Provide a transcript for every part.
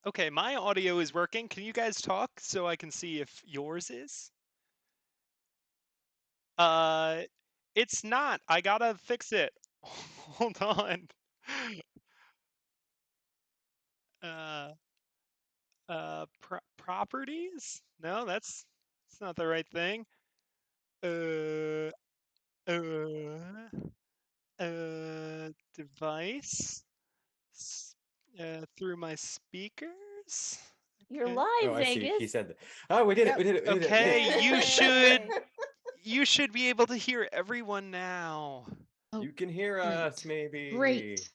Okay, my audio is working. Can you guys talk so I can see if yours is? Uh, it's not. I gotta fix it. Hold on. Uh, properties? No, that's not the right thing. Uh, uh, device. Through my speakers. You're Okay. Oh, live, I see. He Vegas. said that. Oh, we did it. We Yep. did it. We did it. We did Okay, it. Yay! you should be able to hear everyone now. Oh, You can hear us, great. maybe. Great.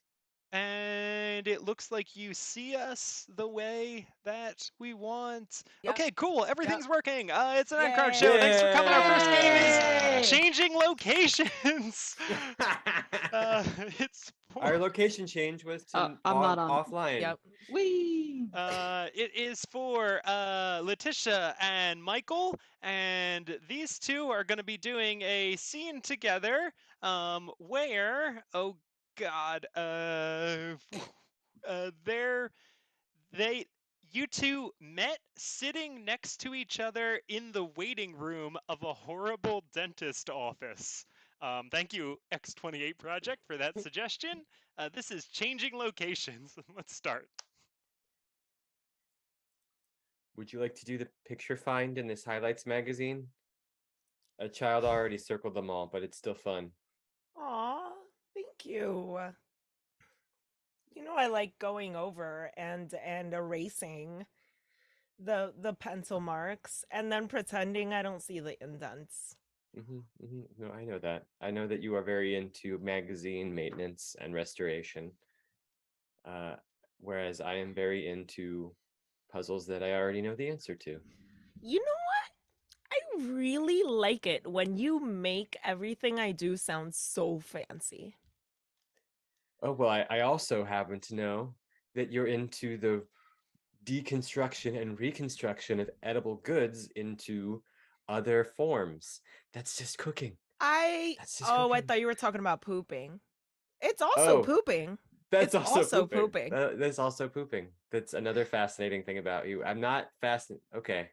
And it looks like you see us the way that we want. Yep. Okay, cool. Yep. Everything's working. It's an Improv show. Thanks for coming. Our first game is Yeah. Yay! changing locations. It's Our location change was to I'm not on. offline. Yep. Wee. it is for Letitia and Michael, and these two are going to be doing a scene together where, oh God, they're they you two met sitting next to each other in the waiting room of a horrible dentist office. Thank you, X28 Project, for that suggestion. This is changing locations. Let's start. Would you like to do the picture find in this highlights magazine? A child already circled them all, but it's still fun. Aw, thank you. You know I like going over and erasing the pencil marks and then pretending I don't see the indents. No, I know that. I know that you are very into magazine maintenance and restoration. Uh, whereas I am very into puzzles that I already know the answer to. You know what? I really like it when you make everything I do sound so fancy. Oh, well, I also happen to know that you're into the deconstruction and reconstruction of edible goods into other forms. That's just cooking. That's just I cooking. thought you were talking about pooping. It's also Oh, pooping. that's It's also also pooping. pooping. That's also pooping. That's another fascinating thing about you. I'm not fascinated. Okay,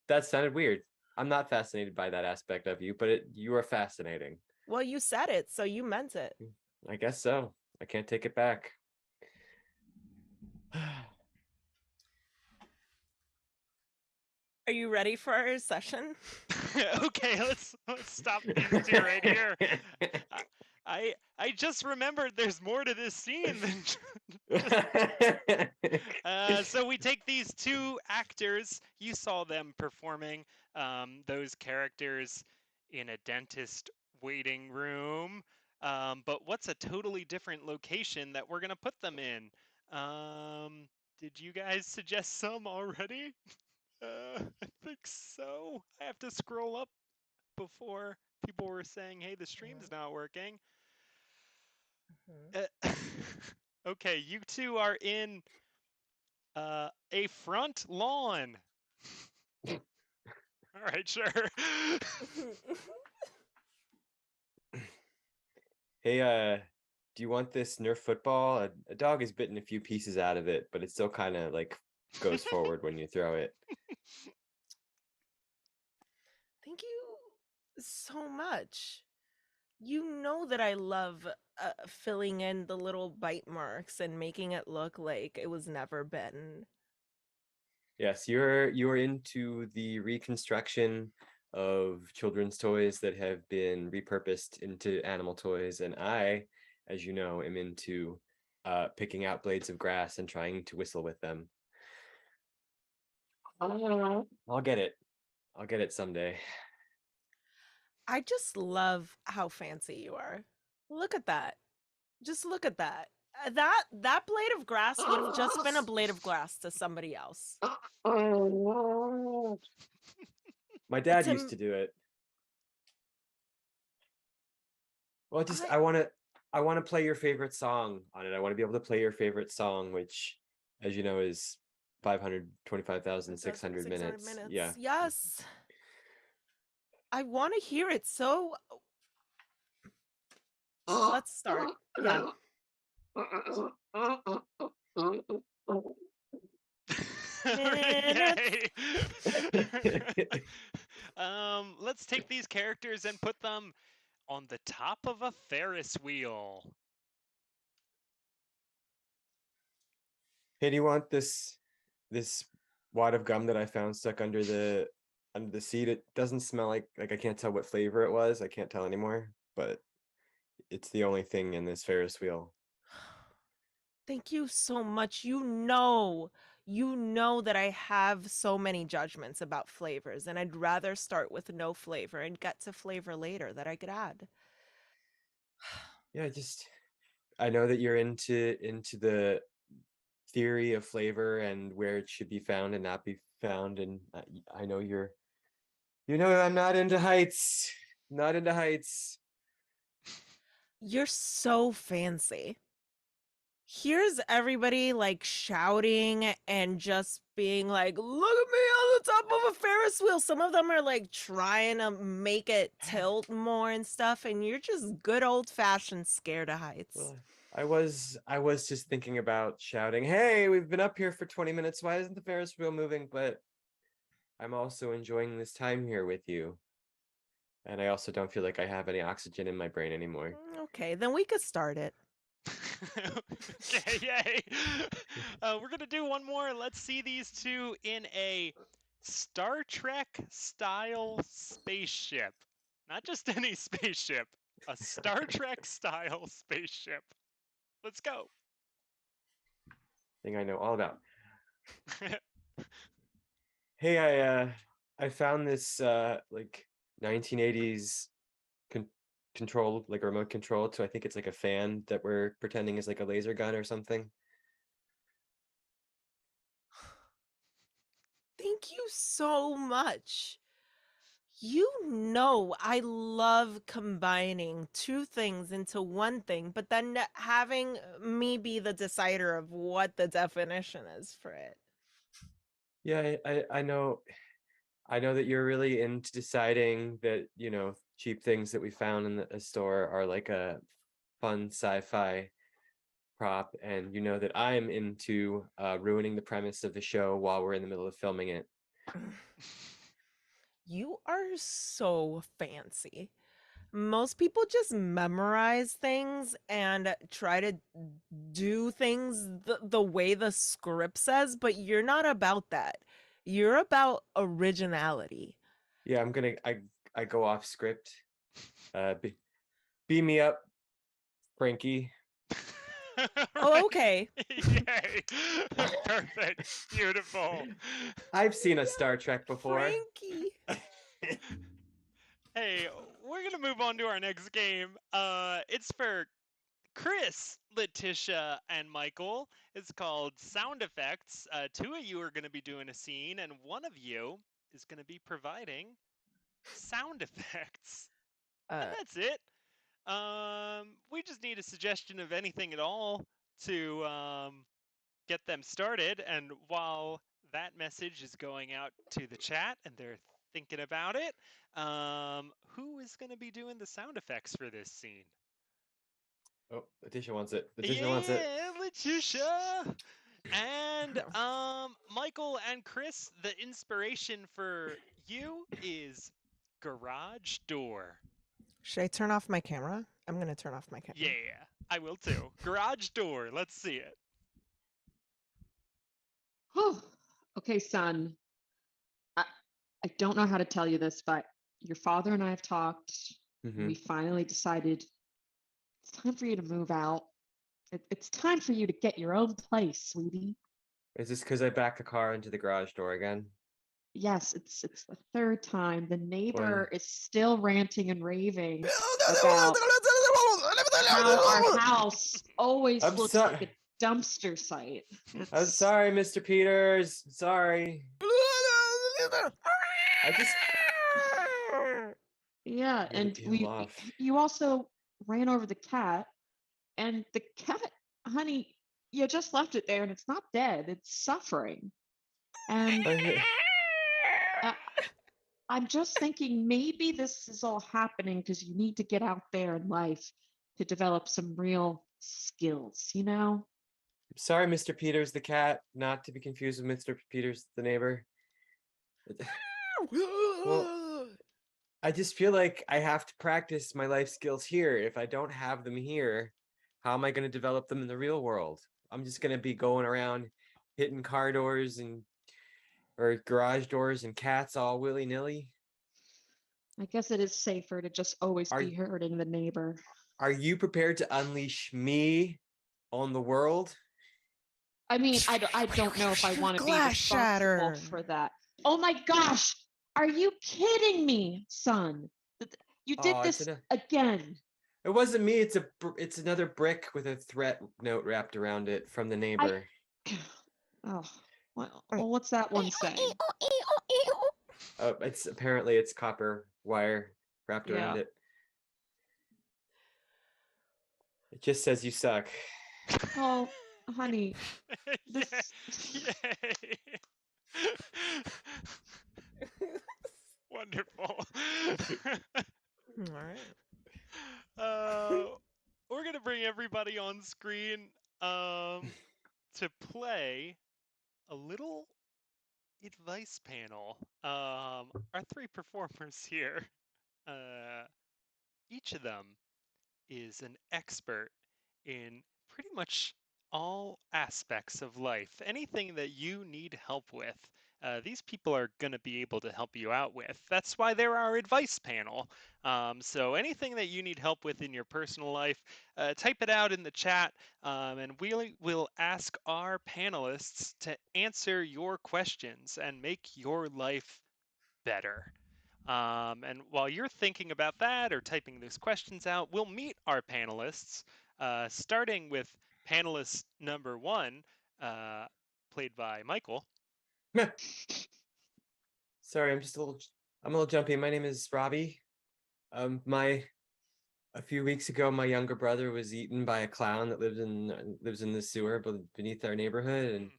that sounded weird. I'm not fascinated by that aspect of you, but you are fascinating. Well, you said it, so you meant it. I guess so. I can't take it back. Are you ready for our session? Okay, let's stop these two right here. I just remembered there's more to this scene than so we take these two actors. You saw them performing those characters in a dentist waiting room. But what's a totally different location that we're gonna put them in? Did you guys suggest some already? I think so. I have to scroll up before people were saying, "Hey, the stream's not working." Mhm. Uh, okay, you two are in a front lawn. All right, sure. Hey, do you want this Nerf football? A dog has bitten a few pieces out of it, but it still kind of like goes forward when you throw it. Thank you so much. You know that I love filling in the little bite marks and making it look like it was never bitten. Yes, you're into the reconstruction of children's toys that have been repurposed into animal toys, and I, as you know, am into picking out blades of grass and trying to whistle with them. I'll get it. I'll get it someday. I just love how fancy you are. Look at that. Just look at that. That blade of grass would have just been a blade of grass to somebody else. My dad used To to do it. Well, just I I want to play your favorite song on it. I want to be able to play your favorite song, which, as you know, is 525,600 600 minutes. Yeah. minutes. Yes. I want to hear it. So let's start. Yeah. Minutes. Yay! Let's take these characters and put them on the top of a Ferris wheel. Hey, do you want this wad of gum that I found stuck under the seat? It doesn't smell like I can't tell what flavor it was. I can't tell anymore, but it's the only thing in this Ferris wheel. Thank you so much. You know that I have so many judgments about flavors, and I'd rather start with no flavor and get to flavor later that I could add. Yeah, just I know that you're into the theory of flavor and where it should be found and not be found, and I know I'm not into heights. Not into heights. You're so fancy. Here's everybody like shouting and just being like, look at me on the top of a Ferris wheel. Some of them are like trying to make it tilt more and stuff, and you're just good old fashioned scared of heights. Well, I was just thinking about shouting, "Hey, we've been up here for 20 minutes. Why isn't the Ferris wheel moving?" But I'm also enjoying this time here with you. And I also don't feel like I have any oxygen in my brain anymore. Okay, then we could start it. Okay, yay! We're gonna do one more. Let's see these two in a Star Trek style spaceship. Not just any spaceship, a Star Trek style spaceship. Let's go. Thing I know all about. Hey, I found this like 1980s con control, like a remote control to I think it's like a fan that we're pretending is like a laser gun or something. Thank you so much. You know, I love combining two things into one thing, but then having me be the decider of what the definition is for it. Yeah, I know that you're really into deciding that, cheap things that we found in a store are like a fun sci-fi prop, and you know that I'm into ruining the premise of the show while we're in the middle of filming it. You are so fancy. Most people just memorize things and try to do things the way the script says, but you're not about that. You're about originality. Yeah, I go off script. Beam me up, Frankie. Oh, Right. okay. Yay! Perfect. Beautiful. I've seen a Star Trek before. Frankie. Hey, we're gonna move on to our next game. It's for Chris, Letitia, and Michael. It's called Sound Effects. Two of you are gonna be doing a scene, and one of you is gonna be providing sound effects. And Uh, that's it. We just need a suggestion of anything at all to get them started. And while that message is going out to the chat and they're thinking about it, who is going to be doing the sound effects for this scene? Oh, Letitia wants it. Letitia wants it. Yeah, Letitia. And Michael and Chris, the inspiration for you is garage door. should I turn off my camera? I'm gonna turn off my camera. Yeah, I will too. Garage door. Let's see it. Oh, okay, son. I, I don't know how to tell you this, but your father and I have talked. Hmm. We finally decided it's time for you to move out. It's time for you to get your own place, sweetie. Is this because I backed the car into the garage door again? Yes, it's the third time. The Well, neighbor is still ranting and raving about how our house always I'm looks like sorry. a dumpster site. I'm It's sorry, Mr. Peters. Sorry. I just yeah, let it and peel off. you also ran over the cat, and the cat, honey, you just left it there and it's not dead, it's suffering. And I- uh, I'm just thinking maybe this is all happening because you need to get out there in life to develop some real skills, you know? Sorry, Mr. Peters the cat, not to be confused with Mr. Peters the neighbor. Well, I just feel like I have to practice my life skills here. If I don't have them here, how am I going to develop them in the real world? I'm just going to be going around hitting car doors and or garage doors and cats all willy-nilly. I guess it is safer to just always Are be hurting the neighbor. are you prepared to unleash me on the world? I mean, I don't know if I want to be Glass responsible shatter. for that. Oh my gosh. Are you kidding me, son? You did Oh, this again. it wasn't me. It's another brick with a threat note wrapped around it from the I neighbor. oh well, what's that one say? It's apparently it's copper wire wrapped around Yeah. it. It just says you suck. Oh, honey, this Yay. Wonderful. All right. uh, we're gonna bring everybody on screen to play a little advice panel. Our three performers here, uh, each of them is an expert in pretty much all aspects of life. Anything that you need help with, these people are going to be able to help you out with. That's why they're our advice panel. So anything that you need help with in your personal life, type it out in the chat, and we will ask our panelists to answer your questions and make your life better. And while you're thinking about that or typing those questions out, we'll meet our panelists, starting with panelist number one, played by Michael. Sorry, I'm a little jumpy. My name is Robbie. My a few weeks ago, my younger brother was eaten by a clown that lives in the sewer beneath our neighborhood, and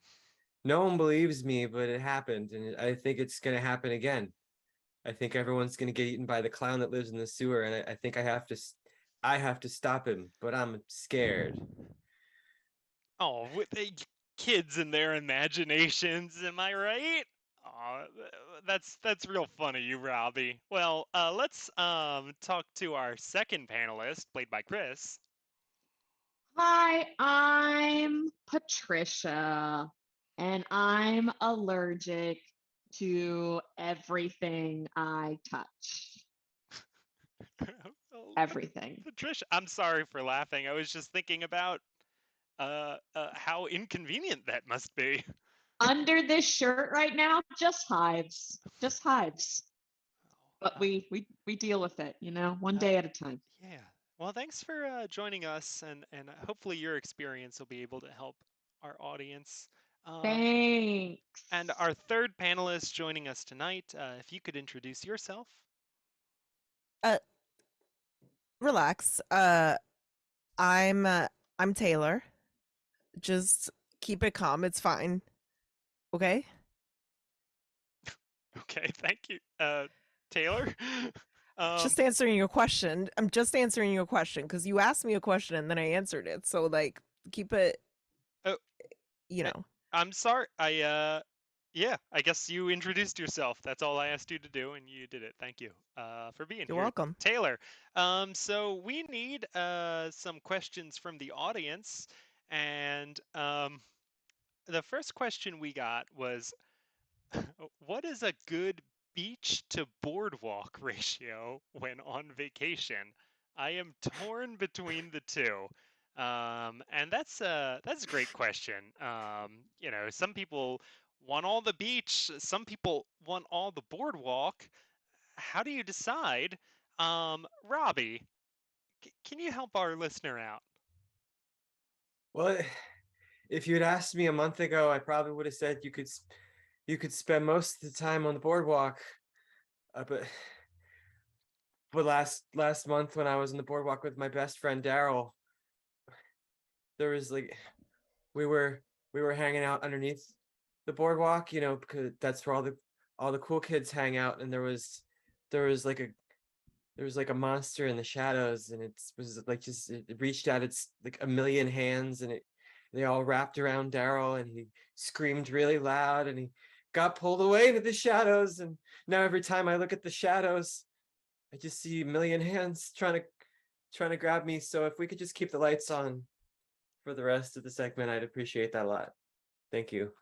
no one believes me, but it happened, and I think it's gonna happen again. I think everyone's gonna get eaten by the clown that lives in the sewer, and I think I have to stop him, but I'm scared. Oh, with the kids and their imaginations, am I right? Oh, that's real funny, you Robbie. Well, let's talk to our second panelist, played by Chris. Hi, I'm Patricia, and I'm allergic to everything I touch. Well, Everything. Patricia, I'm sorry for laughing. I was just thinking about how inconvenient that must be. Under this shirt right now, just hives. Just hives. But Uh, we deal with it, one uh, day at a time. yeah. Well, thanks for joining us, and hopefully your experience will be able to help our audience. Thanks. And our third panelist joining us tonight, if you could introduce yourself. Relax. I'm Taylor. Just keep it calm. It's fine. Okay? Okay, thank you, Taylor. Just answering your question. I'm just answering your question because you asked me a question and then I answered it. So like keep it Oh, you I- know. I'm sorry. Yeah, I guess you introduced yourself. That's all I asked you to do, and you did it. Thank you for being You're here, welcome. Taylor. So we need some questions from the audience, and the first question we got was, what is a good beach to boardwalk ratio when on vacation? I am torn between the two. And that's a great question. Some people want all the beach, some people want all the boardwalk. How do you decide? Robbie, can you help our listener out? Well, if you'd asked me a month ago, I probably would have said you could spend most of the time on the boardwalk. But last month when I was on the boardwalk with my best friend Daryl, there was like we were we were hanging out underneath the boardwalk, because that's where all the cool kids hang out, and there was like a monster in the shadows, and it was like just it reached out its like a million hands, and They all wrapped around Daryl, and he screamed really loud, and he got pulled away into the shadows. And now every time I look at the shadows, I just see a million hands trying to grab me. So if we could just keep the lights on for the rest of the segment, I'd appreciate that a lot. Thank you.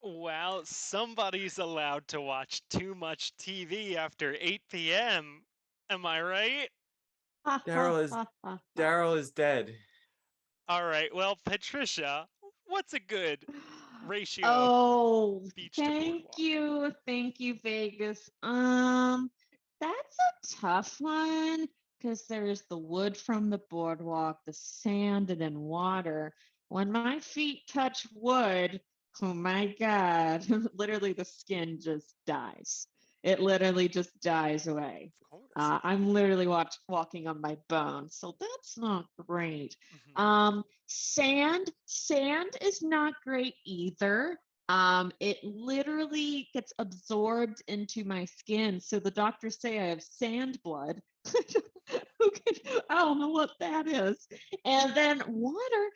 Well, somebody's allowed to watch too much TV after 8 p.m. Am I right? Ha ha Daryl is ha ha ha. Daryl is dead. All right. Well, Patricia, what's a good ratio of Oh, beach to boardwalk? thank you, Vegas. That's a tough one because there's the wood from the boardwalk, the sand, and then water. When my feet touch wood, oh my God, literally the skin just dies. It literally just dies away. Of course. I'm literally walking on my bones, so that's not great. Mhm. Sand is not great either. It literally gets absorbed into my skin. So the doctors say I have sand blood. I don't know what that is. And then water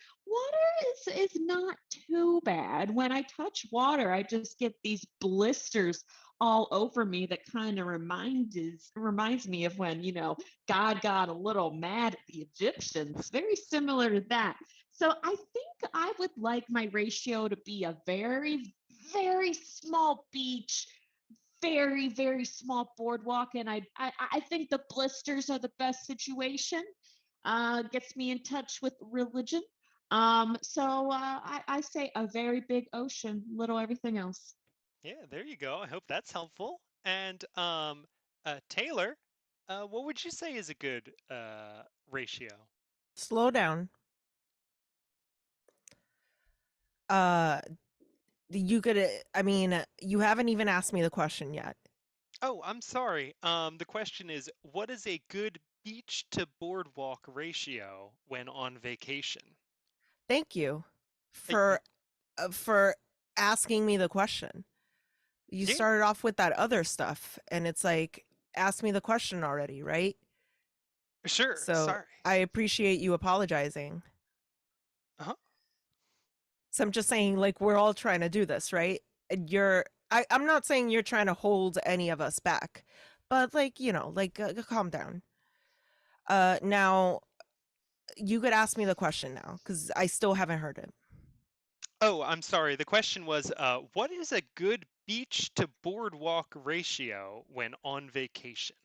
is not too bad. When I touch water, I just get these blisters all over me that kind of reminds me of when, God got a little mad at the Egyptians. Very similar to that. So I think I would like my ratio to be a very, very small beach, very, very small boardwalk. And I think the blisters are the best situation. Gets me in touch with religion. I say a very big ocean, little everything else. Yeah, there you go. I hope that's helpful. And Taylor, what would you say is a good ratio? Slow down. Uh, you could. I mean, you haven't even asked me the question yet. Oh, I'm sorry. The question is, what is a good beach to boardwalk ratio when on vacation? Thank you Uh, y- for asking me the question. You Yeah, started off with that other stuff, and it's like, ask me the question already, right? sure. So Sorry. I appreciate you apologizing. Uh-huh. So I'm just saying, like, we're all trying to do this, right? And I'm not saying you're trying to hold any of us back, but like, calm down. Now you could ask me the question now because I still haven't heard it. Oh, I'm sorry. The question was, what is a good beach to boardwalk ratio when on vacation?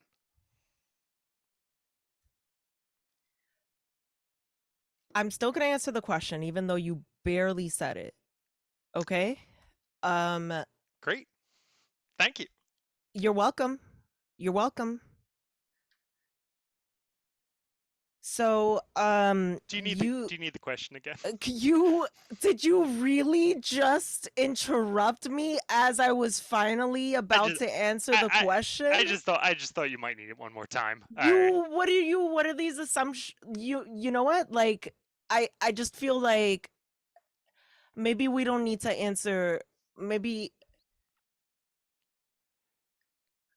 I'm still gonna answer the question, even though you barely said it. Okay. Um, Great. Thank you. you're welcome. You're welcome. So, Do you need the question again? you did you really just interrupt me as I was finally I about just to answer I, the I question? I just thought you might need it one more time. All right. What are these assumptions? You know what? Like, I just feel like maybe we don't need to answer. Maybe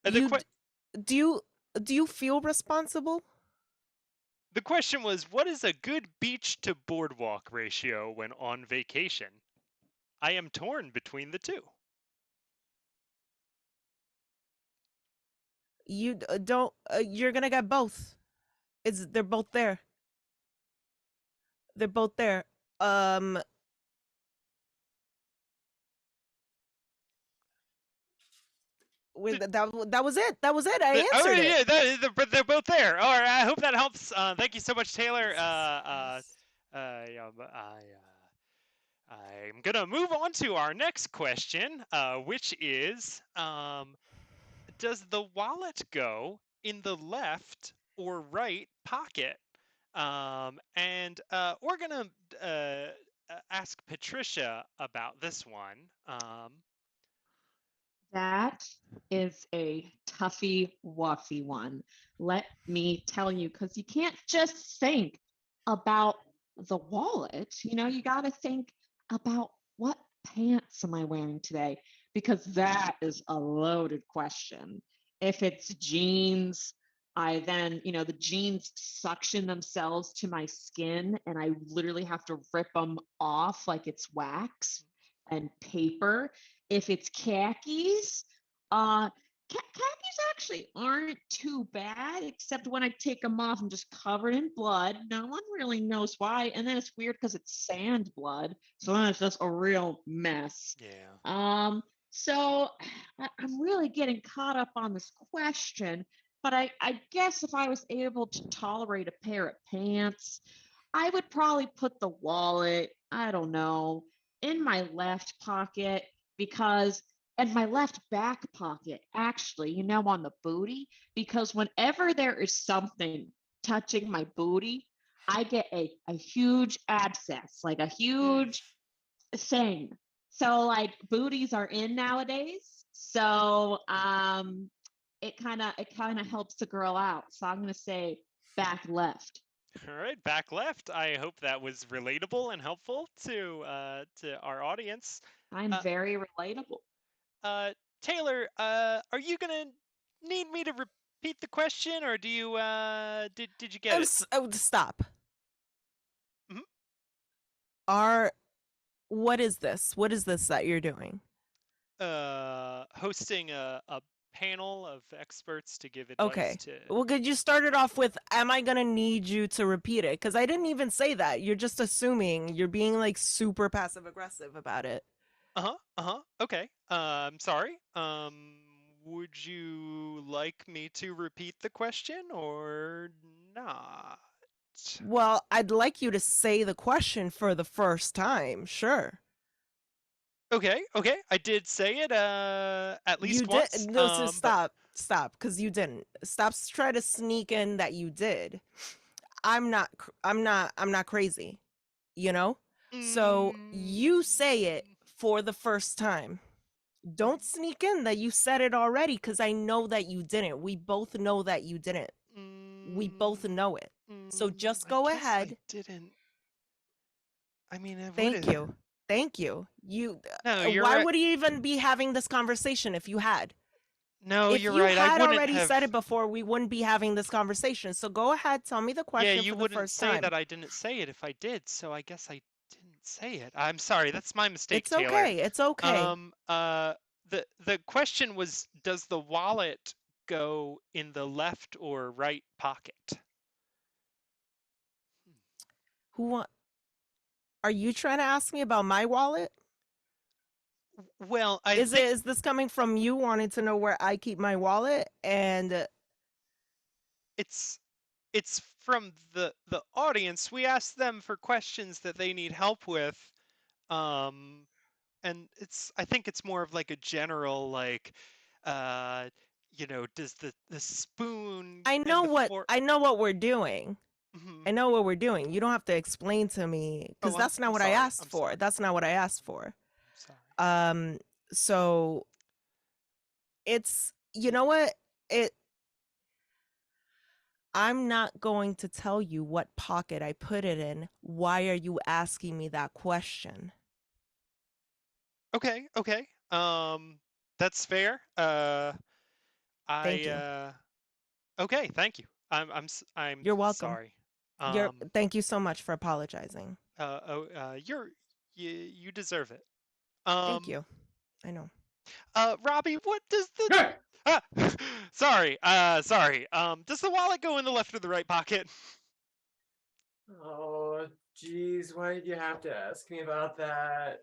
The you do you do you feel responsible? the question was, what is a good beach to boardwalk ratio when on vacation? I am torn between the two. You don't. You're gonna get both. They're both there. They're both there. Um, that was it. That was it. I Oh answered it. yeah, but they're both there. All right, I hope that helps. Thank you so much, Taylor. Yeah, I'm gonna move on to our next question, which is, does the wallet go in the left or right pocket? And we're gonna ask Patricia about this one. That is a toughy, wuffy one. Let me tell you, because you can't just think about the wallet. You got to think about what pants am I wearing today? Because that is a loaded question. If it's jeans, I then, the jeans suction themselves to my skin and I literally have to rip them off like it's wax and paper. If it's khakis, khakis actually aren't too bad, except when I take them off, I'm just covered in blood. No one really knows why. And then it's weird because it's sand blood. So then it's just a real mess. Yeah. So I'm really getting caught up on this question, but I guess if I was able to tolerate a pair of pants, I would probably put the wallet, I don't know, in my left pocket because, and my left back pocket, actually, on the booty, because whenever there is something touching my booty, I get a huge abscess, like a huge thing. So like booties are in nowadays. So it kind of helps the girl out. So I'm gonna say back left. All right, back left. I hope that was relatable and helpful to our audience. I'm Uh, very relatable. Taylor, are you gonna need me to repeat the question, or do you did you get it? Stop. Mhm. What is this? What is this that you're doing? Hosting a panel of experts to give advice Okay. to. Well, could you start it off with, am I going to need you to repeat it? Because I didn't even say that. You're just assuming. You're being like super passive aggressive about it. Okay. I'm sorry. Would you like me to repeat the question or not? Well, I'd like you to say the question for the first time. Sure. Okay. I did say it at You least did. once. No, so But stop, because you didn't. Stop. Try to sneak in that you did. I'm not crazy. You know. So you say it mm, for the first time. Don't sneak in that you said it already, because I know that you didn't. We both know that you didn't. We both know it. So just I go guess I ahead. didn't. I mean, I would Thank have. you. Thank you. You. No, you're Why right. would you even be having this conversation if you had? No, If you're you right. I had wouldn't already have. said it before, we wouldn't be having this conversation. So go ahead, tell me the Yeah, question you for the wouldn't first say time. that I didn't say it if I did, so I guess I didn't say it. I'm sorry, that's my mistake, It's Taylor. okay. It's okay. Um, the question was, does the wallet go in the left or right pocket? Who want? Are you trying to ask me about my wallet? Well, I Is think this coming from you wanting to know where I keep my wallet? And it's from the audience. We asked them for questions that they need help with. Um, and I think it's more of like a general like uh does the spoon I and know the what fork. I know what we're doing. Mhm. I know what we're doing. You don't have to explain to me, because Oh, I'm that's not I'm what I sorry. asked I'm for. sorry. That's not what I asked for. I'm sorry. Um so it's, you know what? It I'm not going to tell you what pocket I put it in. Why are you asking me that question? Okay. That's fair. Thank you. I okay, thank you. I'm You're welcome. sorry. Um Thank you so much for apologizing. you deserve it. Thank Um you. I know. Robbie, what does the Hey! ah, sorry. Does the wallet go in the left or the right pocket? Oh, geez, why did you have to ask me about that?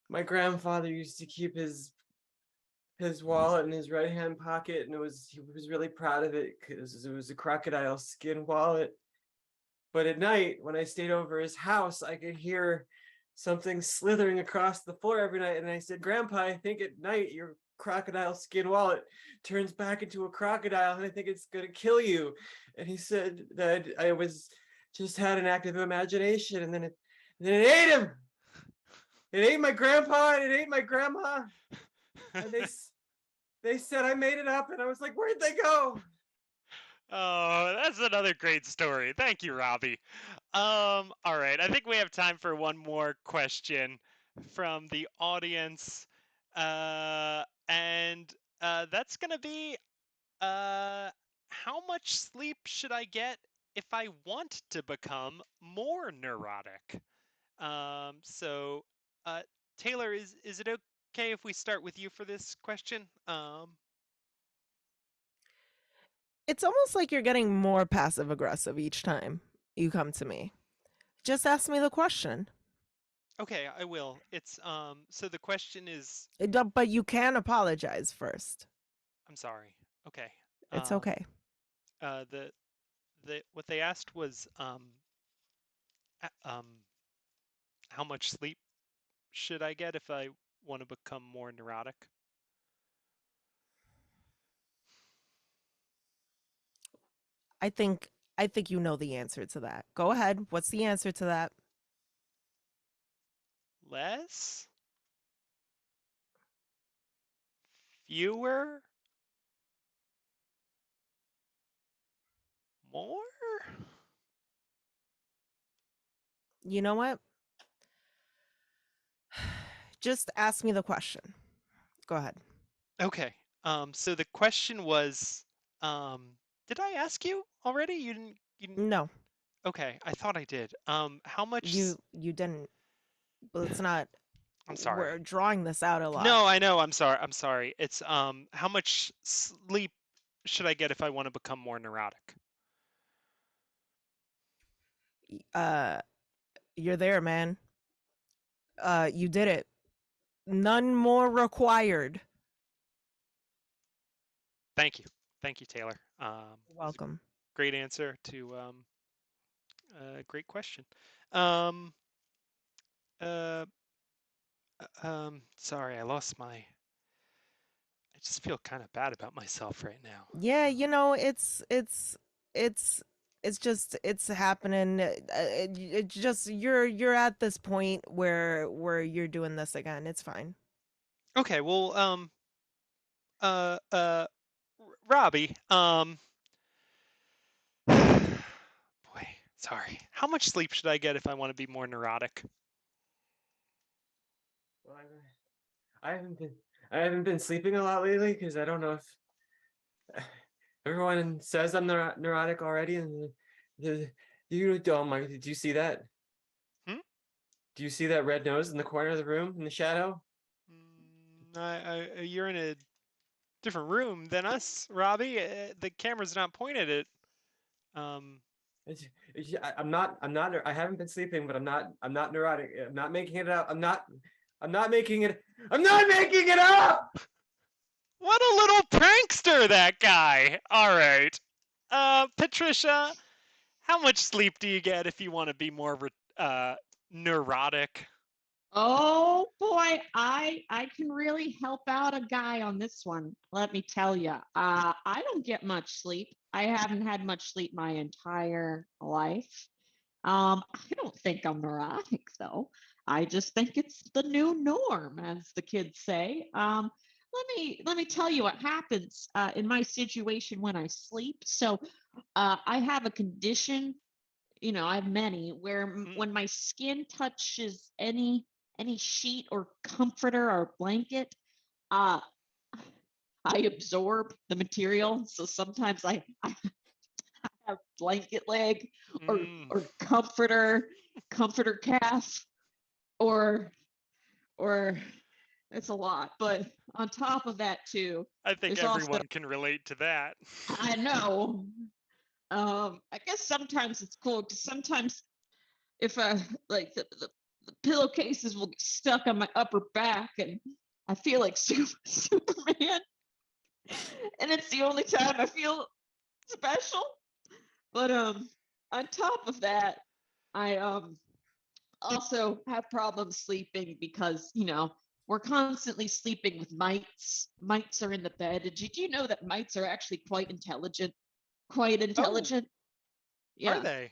My grandfather used to keep his wallet in his right hand pocket, and he was really proud of it because it was a crocodile skin wallet. But at night, when I stayed over his house, I could hear something slithering across the floor every night. And I said, Grandpa, I think at night your crocodile skin wallet turns back into a crocodile, and I think it's gonna kill you. And he said that I was just had an active imagination, and then it ate him. It ate my grandpa and it ate my grandma. And they said I made it up, and I was like, where'd they go? Oh, that's another great story. Thank you, Robbie. All right. I think we have time for one more question from the audience. And That's gonna be how much sleep should I get if I want to become more neurotic? So, uh, Taylor, is it okay if we start with you for this question? It's almost like you're getting more passive aggressive each time you come to me. Just ask me the question. Okay, I will. It's so the question is, But you can apologize first. I'm sorry. Okay. It's Um, okay. the what they asked was how much sleep should I get if I want to become more neurotic? I think you know the answer to that. Go ahead. What's the answer to that? Less? Fewer? More? You know what? Just ask me the question. Go ahead. Okay. So the question was, did I ask you already? You didn't. No, Okay, I thought I did. How much? you didn't. But it's not. I'm We're sorry. drawing this out a lot. No, I know. I'm sorry. I'm sorry. It's how much sleep should I get if I want to become more neurotic? Uh, you're there, man. You did it. None more required. Thank you, Taylor. That was a Welcome. great answer to a great question. Um, uh, sorry, I lost my. I just feel kind of bad about myself right now. Yeah, it's it's happening. It's just you're at this point where you're doing this again. It's fine. Okay, well, uh, uh, Robbie, boy, sorry. How much sleep should I get if I want to be more neurotic? Well, I haven't been I haven't been sleeping a lot lately because I don't know if everyone says I'm neurotic already, and oh my, did you see that? Hmm? Do you see that red nose in the corner of the room in the shadow? You're in a different room than us, Robbie. The camera's not pointed at. Um, I'm not I haven't been sleeping, but I'm not neurotic. I'm not making it up. I'm not making it I'm not making it up. what a little prankster that guy. All right. Patricia, how much sleep do you get if you want to be more uh, neurotic? Oh boy, I can really help out a guy on this one. Let me tell you. I don't get much sleep. I haven't had much sleep my entire life. I don't think I'm neurotic though. I just think it's the new norm, as the kids say. Let me tell you what happens in my situation when I sleep. So, I have a condition. I have many where Mm, when my skin touches any sheet or comforter or blanket, uh, I absorb the material. So sometimes I have blanket leg or mm. or comforter calf or or it's a lot. But on top of that too, I think there's also everyone can relate to that. I know. I guess sometimes it's cool because sometimes if like the pillowcases will get stuck on my upper back and I feel like Superman, and it's the only time I feel special. But on top of that, I also have problems sleeping because we're constantly sleeping with mites. Mites are in the bed. Did you know that mites are actually quite intelligent? Quite Oh, intelligent. are Yeah. they?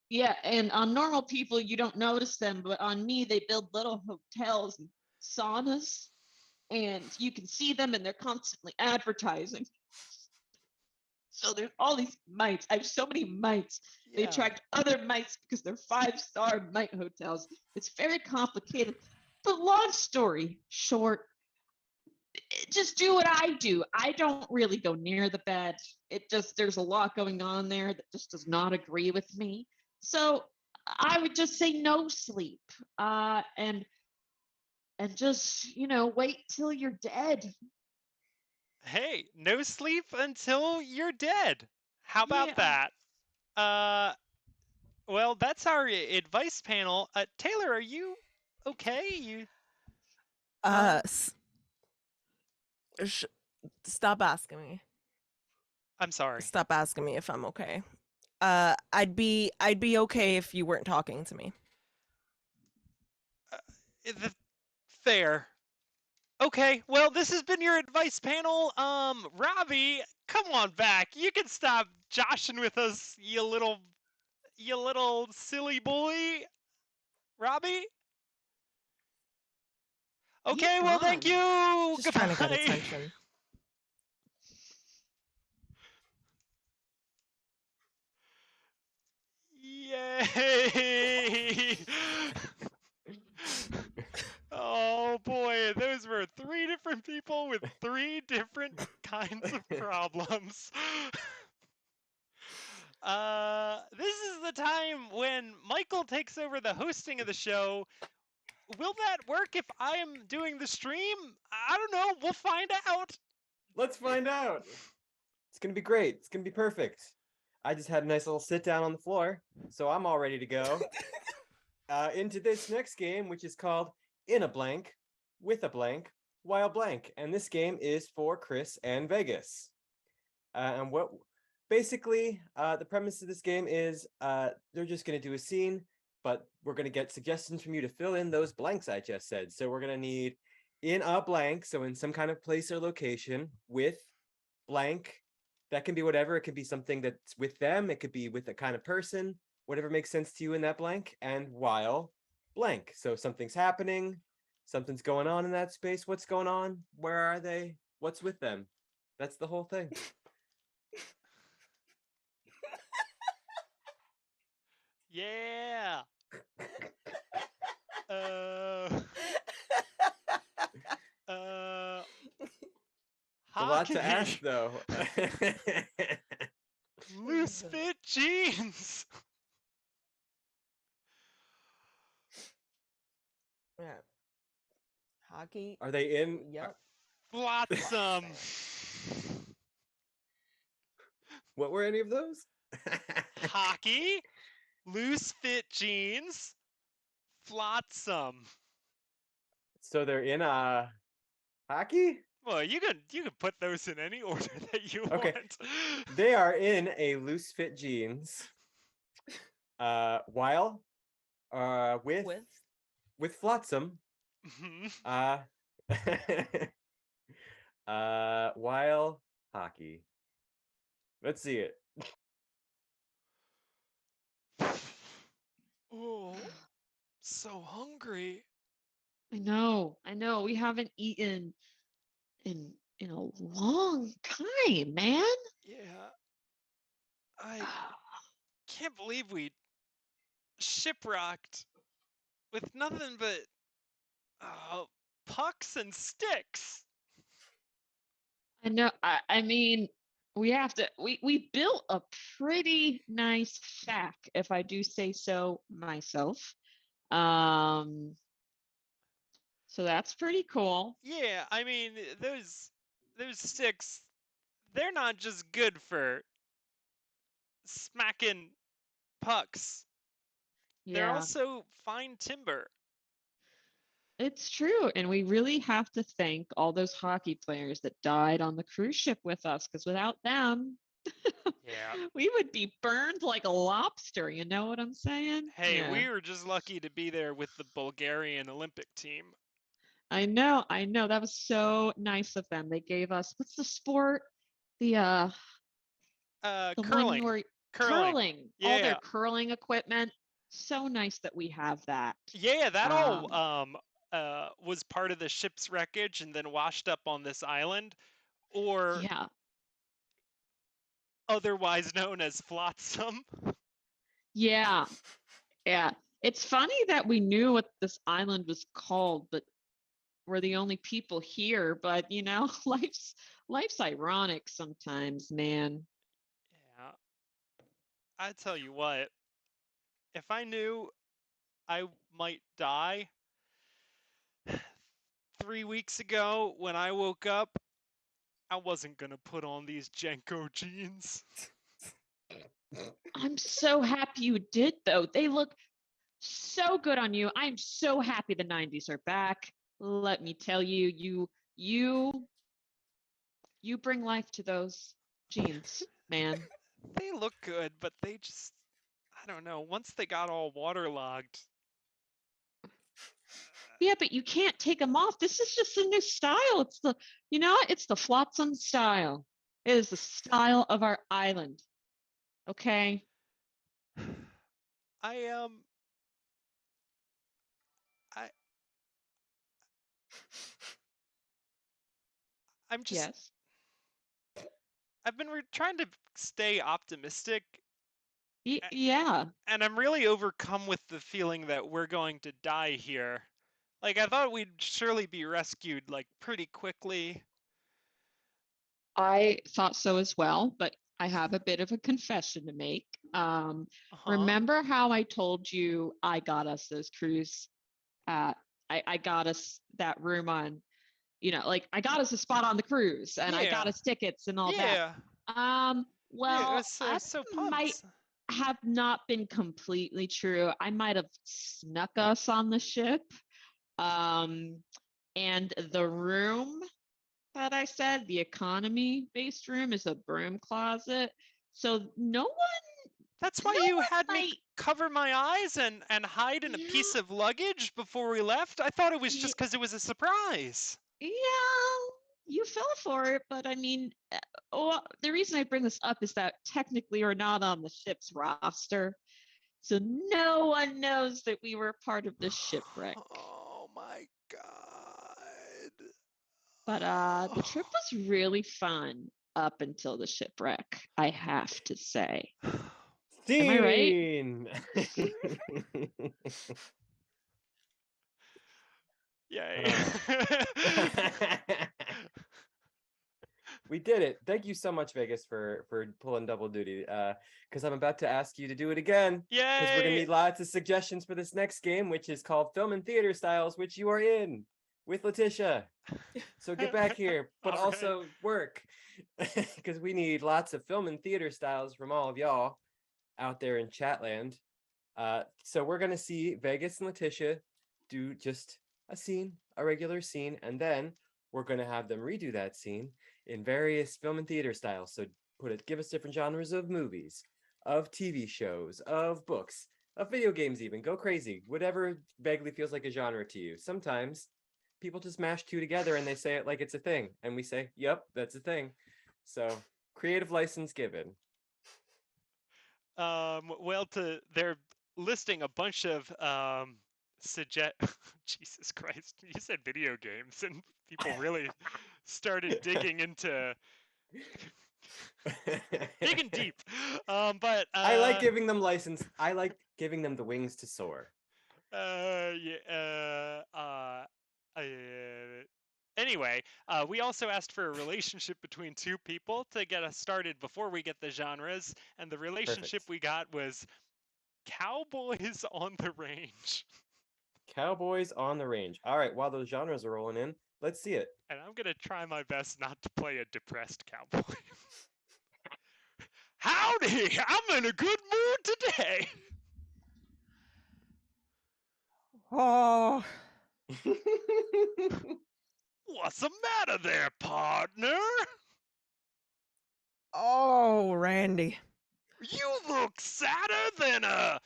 Yeah, and on normal people you don't notice them, but on me they build little hotels and saunas, and you can see them, and they're constantly advertising. So there's all these mites. I have so many mites. They Yeah. attract other mites because they're 5-star mite hotels. It's very complicated. But long story short, just do what I do. I don't really go near the bed. There's a lot going on there that just does not agree with me. So I would just say no sleep. And just, wait till you're dead. Hey, no sleep until you're dead. How about Yeah. that? Well, that's our advice panel. Taylor, are you okay? Uh, s- sh- Stop asking me. I'm sorry. Stop asking me if I'm okay. I'd be okay if you weren't talking to me. Fair. Okay, well, this has been your advice panel. Robbie, come on back. You can stop joshing with us, you little silly boy. Robbie? He's Okay, well, thank gone. you. Just trying to get Goodbye. attention. Yay! Oh boy, those were 3 different people with 3 different kinds of problems. This is the time when Michael takes over the hosting of the show. Will that work if I am doing the stream? I don't know. We'll find out. Let's find out. It's gonna be great. It's gonna be perfect. I just had a nice little sit down on the floor, so I'm all ready to go into this next game, which is called In a Blank, With a Blank, While Blank. And this game is for Chris and Vegas. And what basically the premise of this game is they're just going to do a scene, but we're going to get suggestions from you to fill in those blanks I just said. So we're going to need in a blank, so in some kind of place or location, with blank. That can be whatever. It could be something that's with them. It could be with a kind of person, whatever makes sense to you in that blank. And while blank. So something's happening, something's going on in that space. What's going on? Where are they? What's with them? That's the whole thing. Yeah. Uh. It's a lot Hockey. to ask, though. Loose fit jeans. Yeah. Hockey. Are they in? Yep. Flotsam. What were any of those? Hockey. Loose fit jeans. Flotsam. So they're in hockey? Well, you can put those in any order that you Okay. want. They are in a loose fit jeans. While with flotsam. Mhm. While hockey. Let's see it. Oh, so hungry. I know. We haven't eaten in a long time, man. Yeah, I can't believe we shipwrecked with nothing but pucks and sticks. I know. I mean, we built a pretty nice shack, if I do say so myself. Um, so that's pretty cool. Yeah, I mean those sticks, they're not just good for smacking pucks. They're Yeah, also fine timber. it's true. And we really have to thank all those hockey players that died on the cruise ship with us, because without them, Yeah. we would be burned like a lobster. You know what I'm saying? Hey, Yeah. we were just lucky to be there with the Bulgarian Olympic team. I know. That was so nice of them. They gave us, what's the sport? The one Curling. where Curling. all their Yeah. curling equipment. So nice that we have that. Yeah, that all Um, was part of the ship's wreckage and then washed up on this island, or yeah. otherwise known as flotsam. Yeah. Yeah. It's funny that we knew what this island was called, but we're the only people here, but life's ironic sometimes, man. Yeah. I tell you what, if I knew I might die 3 weeks ago when I woke up, I wasn't gonna put on these Jenko jeans. I'm so happy you did though. They look so good on you. I'm so happy the 90s are back. Let me tell you, you you bring life to those jeans, man. They look good, but they just, I don't know, once they got all waterlogged. Yeah, but you can't take them off. This is just a new style. It's the flotsam style. It is the style of our island. Okay? I I I'm just Yes. I've been trying to stay optimistic, Yeah. and I'm really overcome with the feeling that we're going to die here. Like, I thought we'd surely be rescued like pretty quickly. I thought so as well, but I have a bit of a confession to make. Uh-huh. Remember how I told you I got us those cruise at I got us that room on, like I got us a spot on the cruise and I got Yeah. us tickets and all that. Yeah. Yeah, Well, I I was so might pumped. have not been completely true. I might have snuck us on the ship. Um, and the room that I said, the economy based room, is a broom closet. So That's why no you one had me might, cover my eyes and hide in a yeah, piece of luggage before we left. I thought it was yeah, just because it was a surprise. yeah, you fell for it. But I mean, the reason I bring this up is that technically you're not on the ship's roster. So no one knows that we were part of the shipwreck. Oh my god. But the trip was really fun up until the shipwreck, I have to say. Am I right? Scene. Yay. We did it. Thank you so much, Vegas, for pulling double duty. Because I'm about to ask you to do it again. Because we're gonna Yay. need lots of suggestions for this next game, which is called Film and Theater Styles, which you are in with Letitia. So get back here, but All right. also work. Because we need lots of film and theater styles from all of y'all out there in Chatland. So we're gonna see Vegas and Letitia do just a scene, a regular scene, and then we're gonna have them redo that scene in various film and theater styles. So give us different genres of movies, of TV shows, of books, of video games, even go crazy, whatever vaguely feels like a genre to you. Sometimes people just mash two together and they say it like it's a thing, and we say, "Yep, that's a thing." So creative license given. Well, they're listing a bunch of suggest. Jesus Christ, you said video games, and people really started digging into digging deep. But I like giving them license. I like giving them the wings to soar. yeah, uh, anyway, we also asked for a relationship between two people to get us started before we get the genres, and the relationship Perfect. we got was cowboys on the range. Cowboys on the range. All right, while those genres are rolling in, let's see it. And I'm gonna try my best not to play a depressed cowboy. Howdy! I'm in a good mood today. Oh, What's the matter there, partner? oh, Randy. You look sadder than a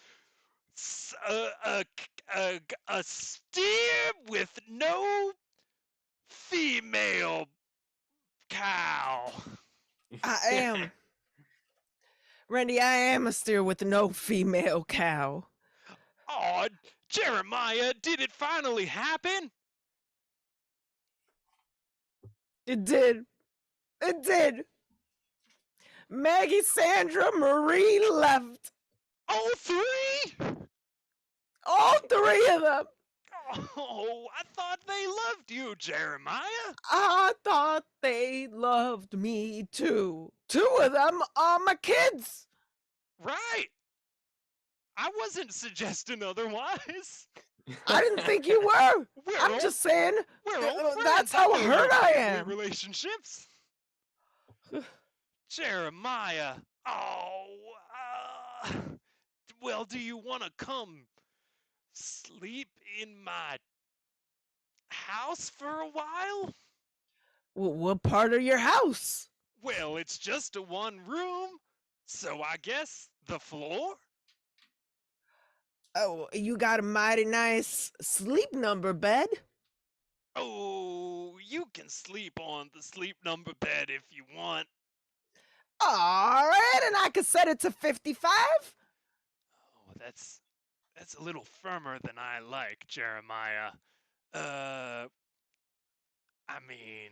steer with no female cow. I am. Randy, I am a steer with no female cow. Oh, Jeremiah, did it finally happen? It did. It did. Maggie, Sandra, Marie left. All three? All three of them. Oh, I thought they loved you, Jeremiah. I thought they loved me too. Two of them are my kids. Right. I wasn't suggesting otherwise. I didn't think you were. We're I'm old, just saying we're old that's friends. I how know your hurt I family am. relationships. Jeremiah. Oh, uh, well, do you want to come sleep in my house for a while? What part of your house? Well, it's just a one room, so I guess the floor? Oh, you got a mighty nice sleep number bed. Oh, you can sleep on the sleep number bed if you want. All right, and I could set it to 55. Oh, that's a little firmer than I like, Jeremiah. Uh, I mean,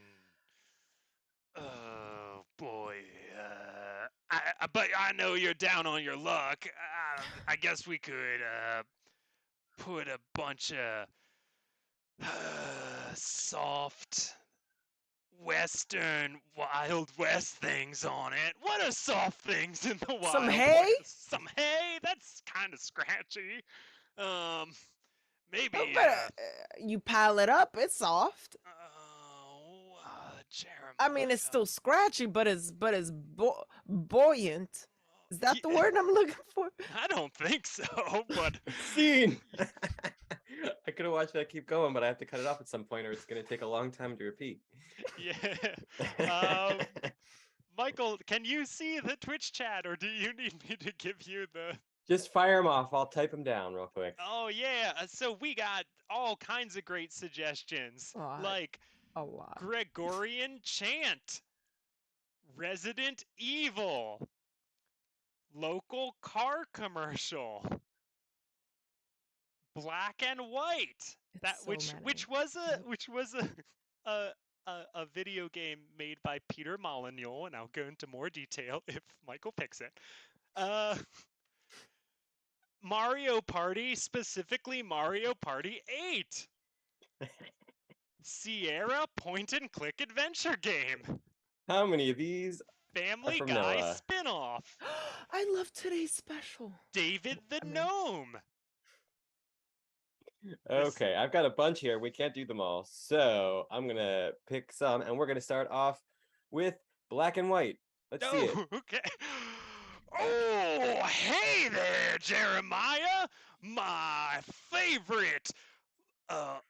oh boy. But I know you're down on your luck. I guess we could put a bunch of soft Western Wild West things on it. What are soft things in the Some Wild hay? West? Some hay? That's kind of scratchy. Um, Oh, maybe, but you pile it up, it's soft. I mean, it's Jeremiah. still scratchy, but it's buoyant. Is that the word I'm looking for? I don't think so, but Scene. I could have watched that keep going, but I have to cut it off at some point, or it's going to take a long time to repeat. yeah. Michael, can you see the Twitch chat, or do you need me to give you the? Just fire them off. I'll type them down real quick. Oh yeah. So we got all kinds of great suggestions, like A lot. Gregorian chant, Resident Evil, local car commercial, black and white. That So many. which was a a video game made by Peter Molyneux, and I'll go into more detail if Michael picks it. Uh, Mario Party, specifically Mario Party 8. Sierra point and click adventure game. How many of these are Family from Guy Noah? spin-off. I love today's special. David the I mean- Gnome. Okay, I've got a bunch here. We can't do them all. So I'm going to pick some, and we're going to start off with black and white. Let's see it. Okay. Oh, hey there, Jeremiah. My favorite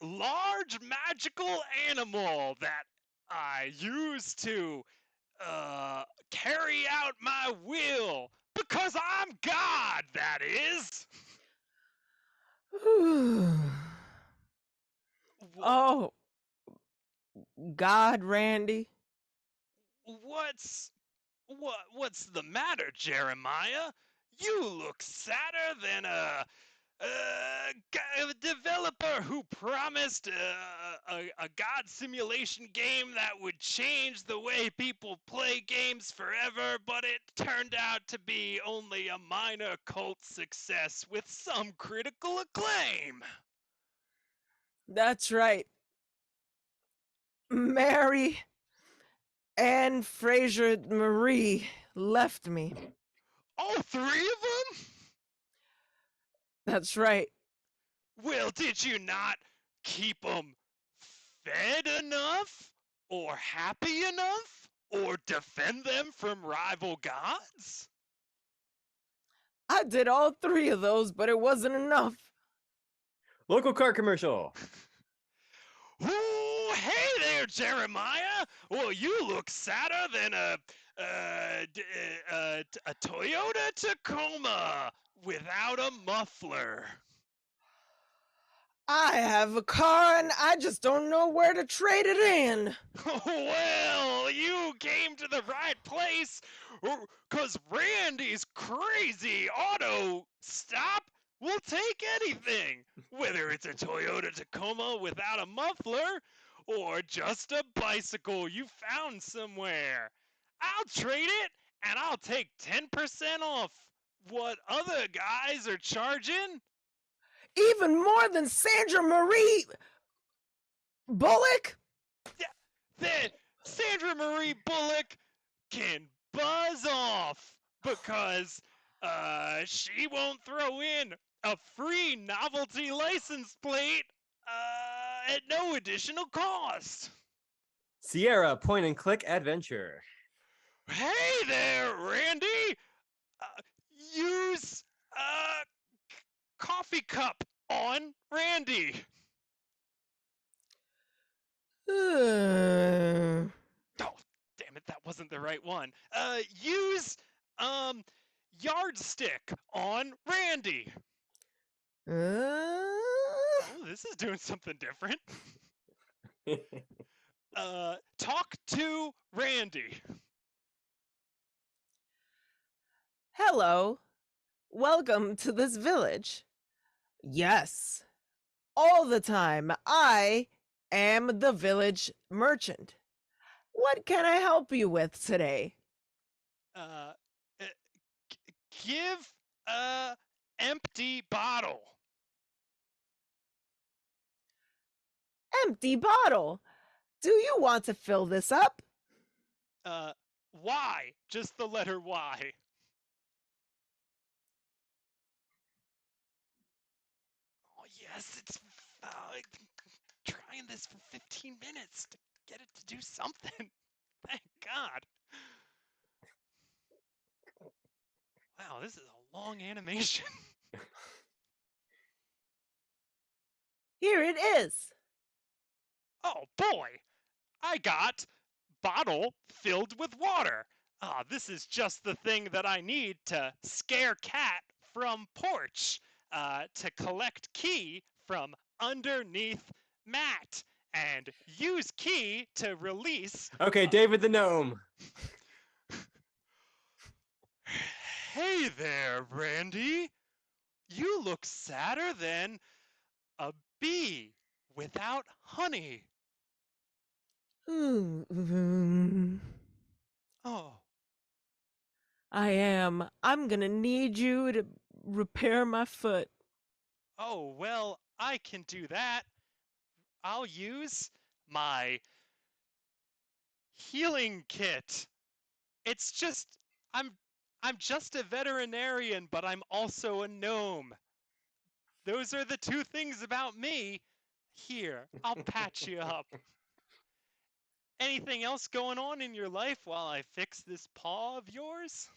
large magical animal that I use to carry out my will because I'm God, that is. Oh, God, Randy. What's the matter, Jeremiah? You look sadder than a developer who promised a god simulation game that would change the way people play games forever, but it turned out to be only a minor cult success with some critical acclaim. That's right. Mary and Fraser Marie left me. All three of them? That's right. Well, did you not keep them fed enough? Or happy enough? Or defend them from rival gods? I did all three of those, but it wasn't enough. Local car commercial. Ooh, hey there, Jeremiah. Well, you look sadder than a Toyota Tacoma without a muffler. I have a car and I just don't know where to trade it in. Well, you came to the right place, cause Randy's crazy auto stop will take anything, whether it's a Toyota Tacoma without a muffler or just a bicycle you found somewhere. I'll trade it and I'll take 10% off what other guys are charging. Even more than Sandra Marie Bullock? Yeah, then Sandra Marie Bullock can buzz off because she won't throw in a free novelty license plate at no additional cost. Sierra point and click adventure. Hey there, Randy. Use coffee cup on Randy. Uh, Oh, damn it, that wasn't the right one. Use yardstick on Randy. Oh, this is doing something different. Talk to Randy. Hello. Welcome to this village. Yes, all the time. I am the village merchant. What can I help you with today? Uh, uh, give a empty bottle. Empty bottle. Do you want to fill this up? Y. Just the letter Y. Oh yes, it's trying this for 15 minutes to get it to do something. Thank God. Wow, this is a long animation. Here it is. Oh boy, I got bottle filled with water. Ah, this is just the thing that I need to scare cat from porch, to collect key from underneath mat, and use key to release. Okay, David the gnome. Hey there, Randy. You look sadder than a bee without honey. I Oh, am. I'm gonna need you to repair my foot. oh, well, I can do that. I'll use my healing kit. It's just I'm I'm just a veterinarian, but I'm also a gnome. Those are the two things about me. Here, I'll patch you up. Anything else going on in your life while I fix this paw of yours?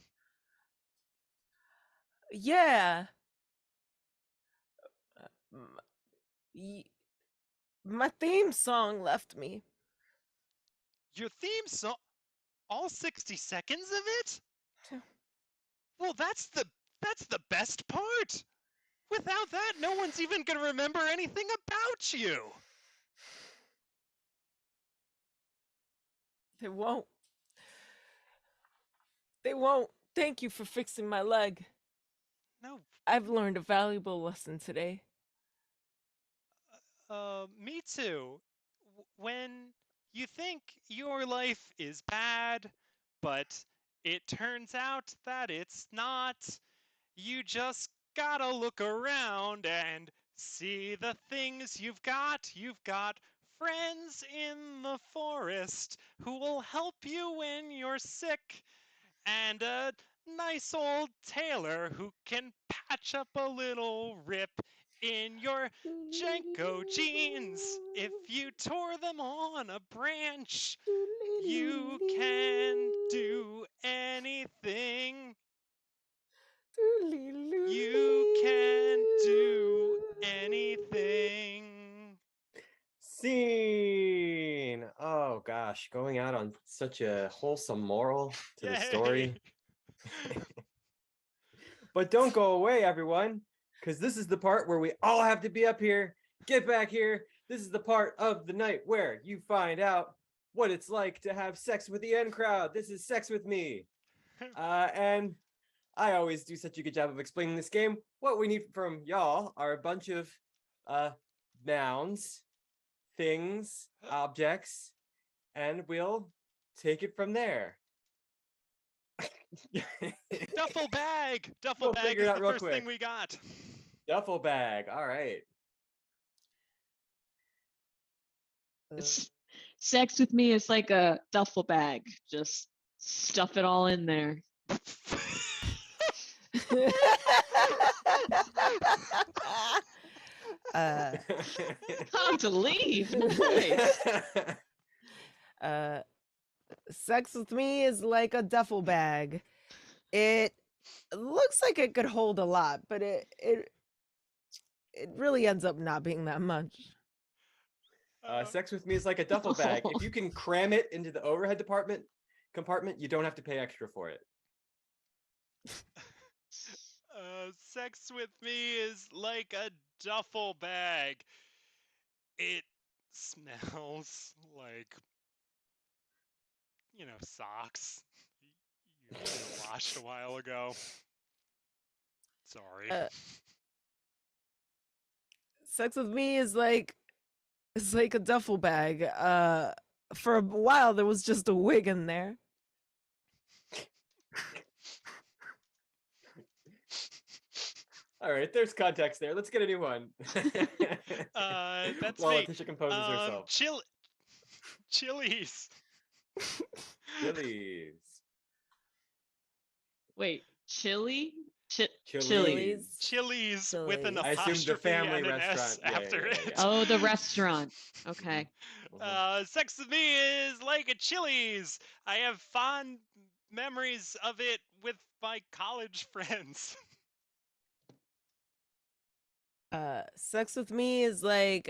Yeah. m- y- My theme song left me. Your theme song, all 60 seconds of it? Well, that's the best part. Without that, no one's even going to remember anything about you. They won't. They won't. Thank you for fixing my leg. No, I've learned a valuable lesson today. me too. When you think your life is bad, but it turns out that it's not, you just gotta look around and see the things you've got. You've got friends in the forest who will help you when you're sick, and a nice old tailor who can patch up a little rip in your Janko jeans. If you tore them on a branch, you can do anything. You can do anything. Scene. Oh gosh, going out on such a wholesome moral to the story. Yay! But don't go away, everyone, because this is the part where we all have to be up here. Get back here. This is the part of the night where you find out what it's like to have sex with the in crowd. This is Sex with Me. And I always do such a good job of explaining this game. What we need from y'all are a bunch of nouns, things, objects, and we'll take it from there. Duffel bag! Duffel We'll bag figure is it out the real first quick. thing we got. Duffel bag. All right. Sex with me is like a duffel bag. Just stuff it all in there. Time to leave. Nice. Sex with me is like a duffel bag. It looks like it could hold a lot, but it really ends up not being that much. Sex with me is like a duffel bag. If you can cram it into the overhead compartment, you don't have to pay extra for it. Sex with me is like a duffel bag. It smells like, socks you washed a while ago. Sorry. Sex with me is like a duffel bag. For a while there was just a wig in there. All right, there's context there. Let's get a new one. That's While me. Letitia composes herself. Chilies. Chilies. Wait, chili? Chilies. Chilies with an Chilies. I assumed the apostrophe family and an S restaurant. Yeah, after yeah, it. yeah. Oh, the restaurant. Okay. Sex with me is like a Chili's. I have fond memories of it with my college friends. Sex with me is like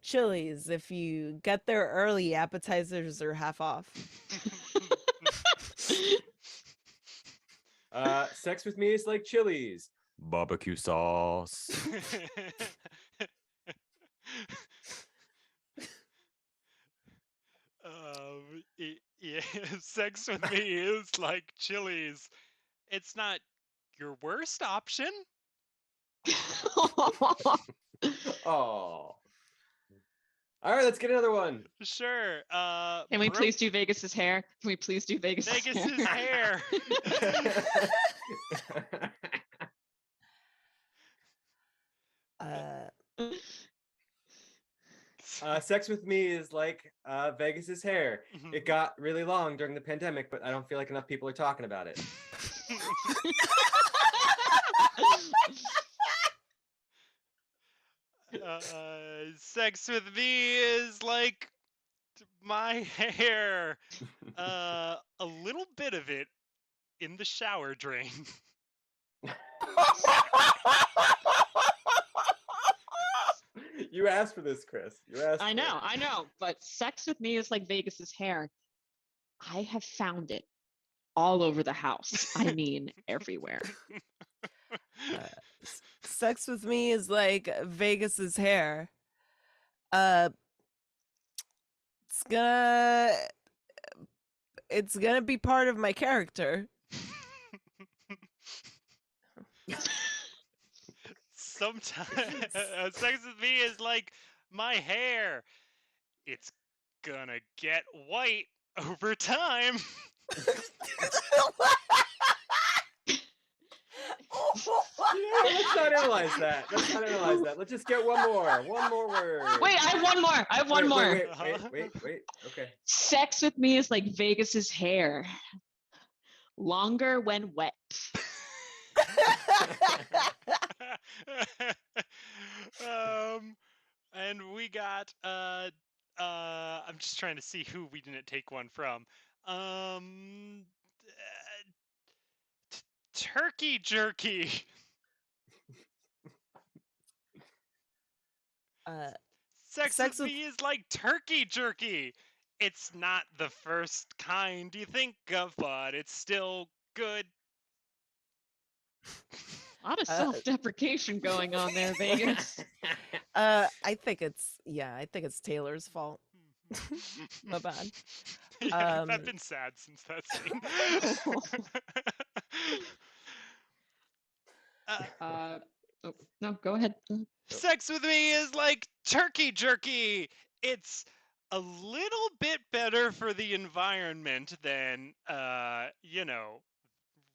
Chili's. If you get there early, appetizers are half off. Sex with me is like Chili's. Barbecue sauce. Yeah, sex with me is like Chili's. It's not your worst option. Oh. All right, let's get another one. Sure. Can we please do Vegas's hair? Can we please do Vegas's hair? Sex with me is like Vegas's hair. Mhm. It got really long during the pandemic, but I don't feel like enough people are talking about it. Sex with me is like my hair. A little bit of it in the shower drain. You asked for this, Chris. You asked. I know. But sex with me is like Vegas's hair. I have found it all over the house. I mean, everywhere. Sex with me is like Vegas's hair. It's gonna be part of my character. Sometimes sex with me is like my hair. It's gonna get white over time. Let's not analyze that. Let's just get one more word. Wait, I have one more. Wait. Okay. Sex with me is like Vegas's hair. Longer when wet. And we got I'm just trying to see who we didn't take one from. Turkey jerky. Sex with me is like turkey jerky. It's not the first kind you think of, but it's still good. A lot of self-deprecation going on there, Vegas. I think it's Taylor's fault. My bad. Yeah, I've been sad since that scene. No, go ahead. Sex with me is like turkey jerky. It's a little bit better for the environment than,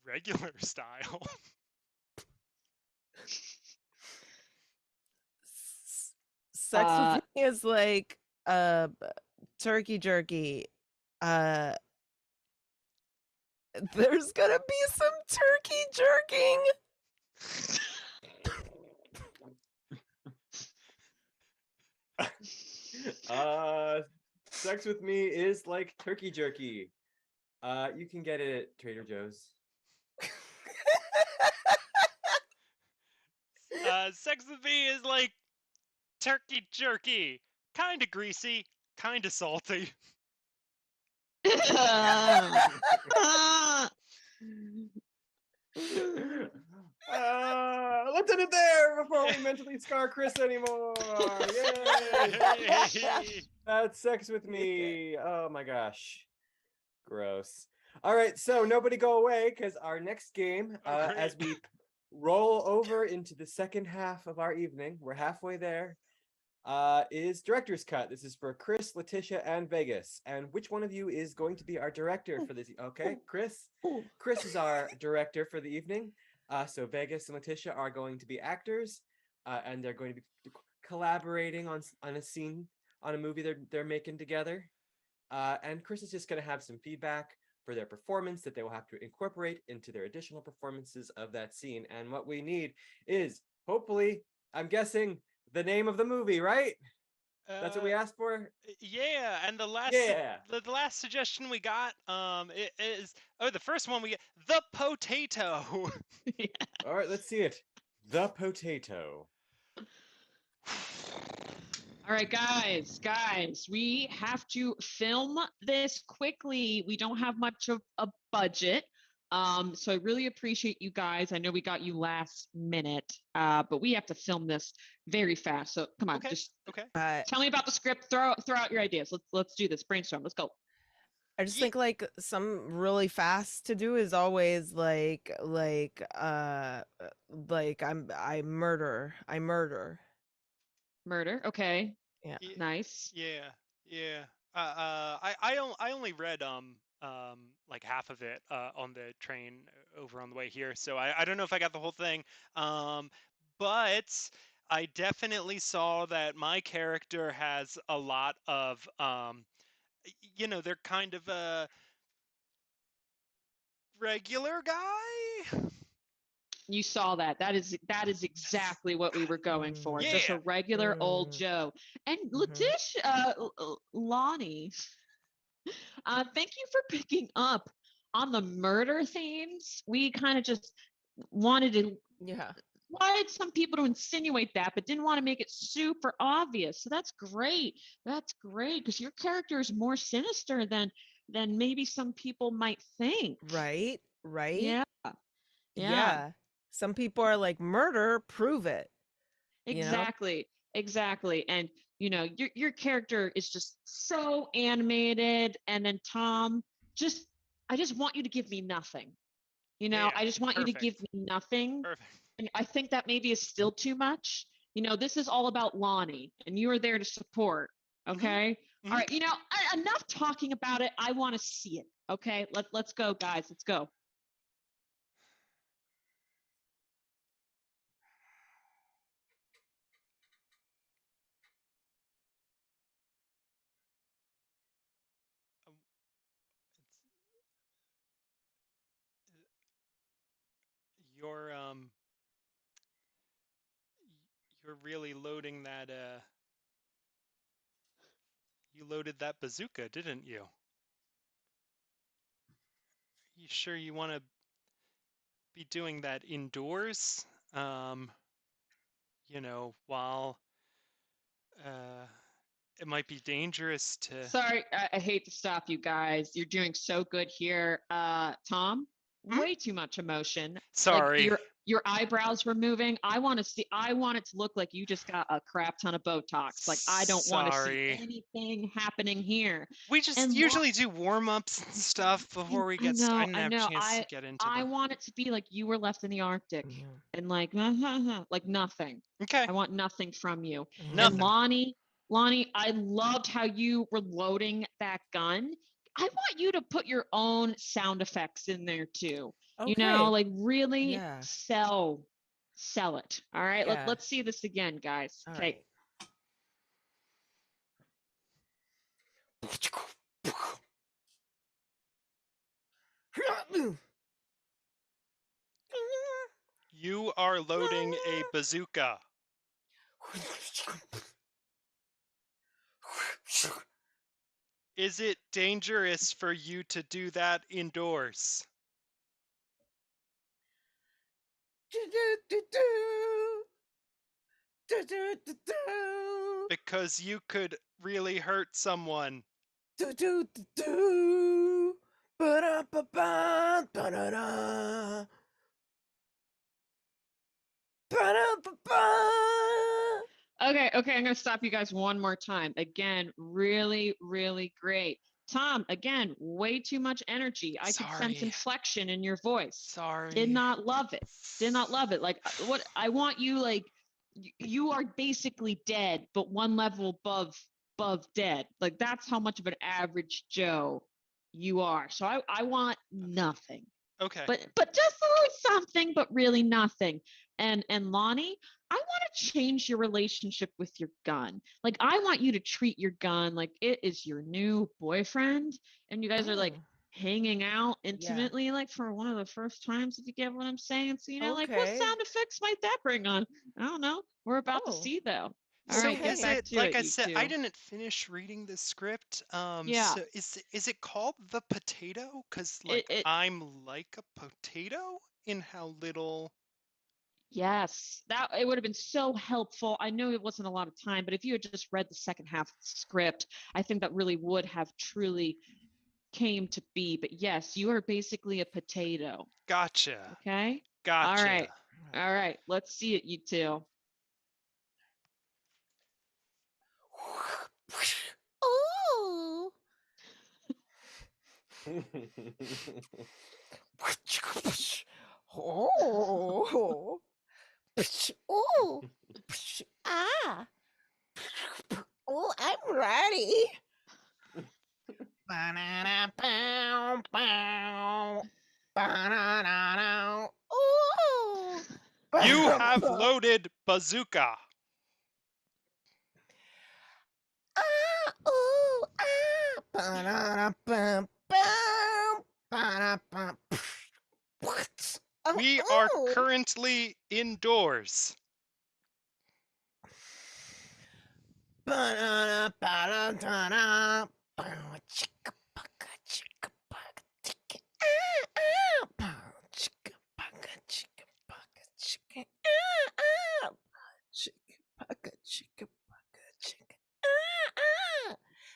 regular style. Sex with me is like turkey jerky. Uh there's gonna be some turkey jerking. Sex with me is like turkey jerky. You can get it at Trader Joe's. Sex with me is like turkey jerky. Kind of greasy, kind of salty. Let's end it there before we mentally scar Chris anymore. Yay! That's sex with me. Oh my gosh. Gross. All right, so nobody go away because our next game, as we roll over into the second half of our evening, we're halfway there, is Director's Cut. This is for Chris, Letitia, and Vegas. And which one of you is going to be our director for this? Okay, Chris. Chris is our director for the evening. So Vegas and Letitia are going to be actors, and they're going to be collaborating on a scene on a movie they're making together. And Chris is just going to have some feedback for their performance that they will have to incorporate into their additional performances of that scene. And what we need is, hopefully, I'm guessing, the name of the movie, right? That's what we asked for? Yeah, and the last the last suggestion we got it is the first one we get, The Potato. All right, let's see it. The Potato. All right, guys, we have to film this quickly. We don't have much of a budget. So I really appreciate you guys. I know we got you last minute, but we have to film this very fast. So come on, just tell me about the script. Throw out your ideas. Let's do this. Brainstorm. Let's go. I just think like some really fast to do is always like I murder. Murder. Okay. Yeah. Nice. Yeah. I only read like half of it on the train over on the way here, so I don't know if I got the whole thing. But I definitely saw that my character has a lot of they're kind of a regular guy. You saw that. That is exactly what we were going for. Just a regular old Joe. And Letitia, Lonnie, thank you for picking up on the murder themes. We kind of just wanted some people to insinuate that, but didn't want to make it super obvious. So that's great. That's great because your character is more sinister than maybe some people might think. Right? Yeah. Some people are like, murder, prove it. Exactly. And your character is just so animated. And then Tom, I just want you to give me nothing. I just want you to give me nothing. Perfect. And I think that maybe is still too much. This is all about Lonnie, and you are there to support. Okay. All right. Enough talking about it. I want to see it. Okay. Let's go, guys. Let's go. You're really loading that you loaded that bazooka, didn't you? You sure you want to be doing that indoors? While it might be dangerous to. Sorry, I hate to stop you guys. You're doing so good here. Tom, way too much emotion. Sorry. Like your eyebrows were moving. I want it to look like you just got a crap ton of Botox. Like I don't want to see anything happening here. We just usually do warm-ups and stuff before we get started. I didn't have a chance to get into I want it to be like you were left in the Arctic and like nothing. Okay. I want nothing from you. Nothing. And Lonnie, I loved how you were loading that gun. I want you to put your own sound effects in there too. Okay. Really sell it. All right. Let's see this again, guys. All okay. Right. You are loading a bazooka. Is it dangerous for you to do that indoors? Because you could really hurt someone. Okay, I'm gonna stop you guys one more time. Again, really, really great. Tom, again, way too much energy. I could sense Sorry. inflection in your voice. Sorry. Did not love it. Did not love it. Like what I want you like you are basically dead, but one level above dead. Like that's how much of an average Joe you are. So I want nothing. Okay. But just a little something, but really nothing. And Lonnie, I want to change your relationship with your gun. Like I want you to treat your gun like it is your new boyfriend, and you guys are like hanging out intimately, like for one of the first times, if you get what I'm saying. So like what Okay. sound effects might that bring on? I don't know. We're about to Oh. see though. All So right, get is back it to like it, I you said? I two. didn't finish reading the script. Yeah. So is it called the potato? Because like It I'm like a potato in how little. Yes, that it would have been so helpful. I know it wasn't a lot of time, but if you had just read the second half of the script, I think that really would have truly came to be. But yes, you are basically a potato. Gotcha. Okay? All Gotcha. right. All right. Let's see it, you two. Ooh. Oh. Ooh. Ah. Oh, I'm ready. Banana pow pow. Banana. Ooh. You have loaded bazooka. Ah, ooh, ah. Banana pam pam. Banana pam. What? We are currently indoors. Banana, banana, banana, chicka, baka, chicka, baka, chicka, chicka, baka, chicka, baka, chicka, chicka, baka, chicka, baka, chicka,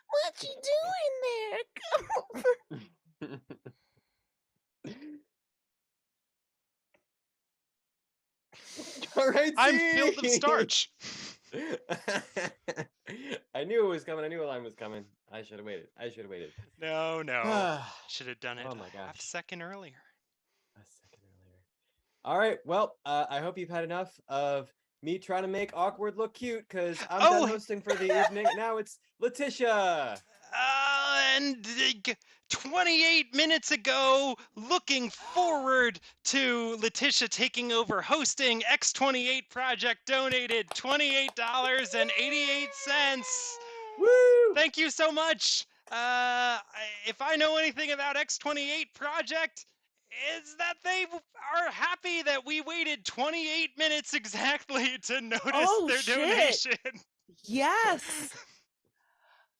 What you doing there? Come over. All right, I'm filled of see? starch. I knew it was coming. I knew a line was coming. I should have waited. No. Should have done it Oh my a half gosh. second earlier. A second earlier. All right. Well, I hope you've had enough of me trying to make awkward look cute because I'm done Oh, hosting for the evening. Now it's Letitia. and 28 minutes ago, looking forward to Letitia taking over hosting, X28 Project donated $28.88. Woo! Thank you so much. If I know anything about X28 Project, is that they are happy that we waited 28 minutes exactly to notice Oh, their shit. donation. Yes.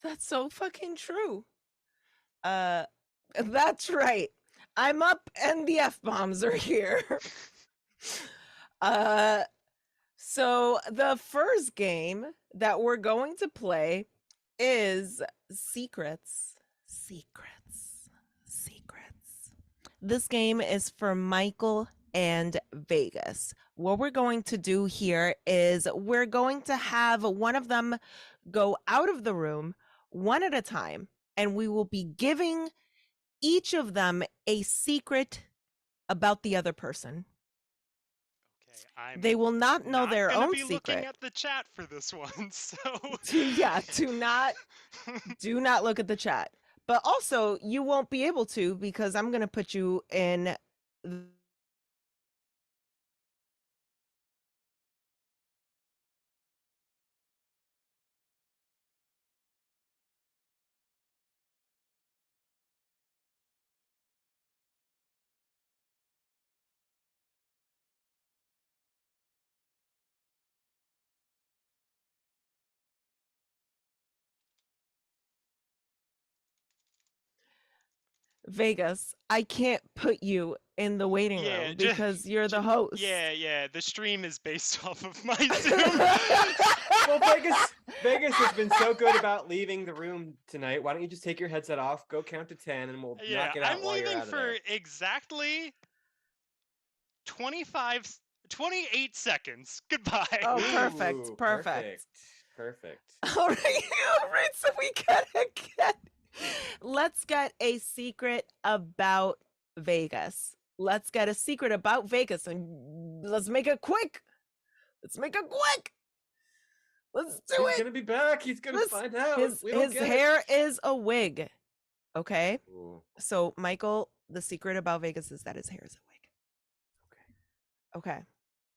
That's so fucking true. That's right. I'm up and the F-bombs are here. So the first game that we're going to play is Secrets. This game is for Michael and Vegas. What we're going to do here is we're going to have one of them go out of the room one at a time, and we will be giving each of them a secret about the other person. Okay, They will not know their gonna own be looking secret. at the chat for this one, so do not look at the chat. But also, you won't be able to because I'm going to put you in Vegas, I can't put you in the waiting Yeah, room because you're the host. Yeah. The stream is based off of my Zoom. Well, Vegas has been so good about leaving the room tonight. Why don't you just take your headset off, go count to 10, and we'll Yeah, knock it out I'm while you're leaving out of for there. exactly 28 seconds. Goodbye. Oh, perfect. Ooh, Perfect. Perfect. All right. All right. So we gotta let's get a secret about Vegas. Let's get a secret about Vegas and let's make it quick. Let's make it quick. Let's do He's it. gonna be back. He's gonna find out. His We don't get hair is a wig. Okay. it. Ooh, So Michael, the secret about Vegas is that his hair is a wig. Okay.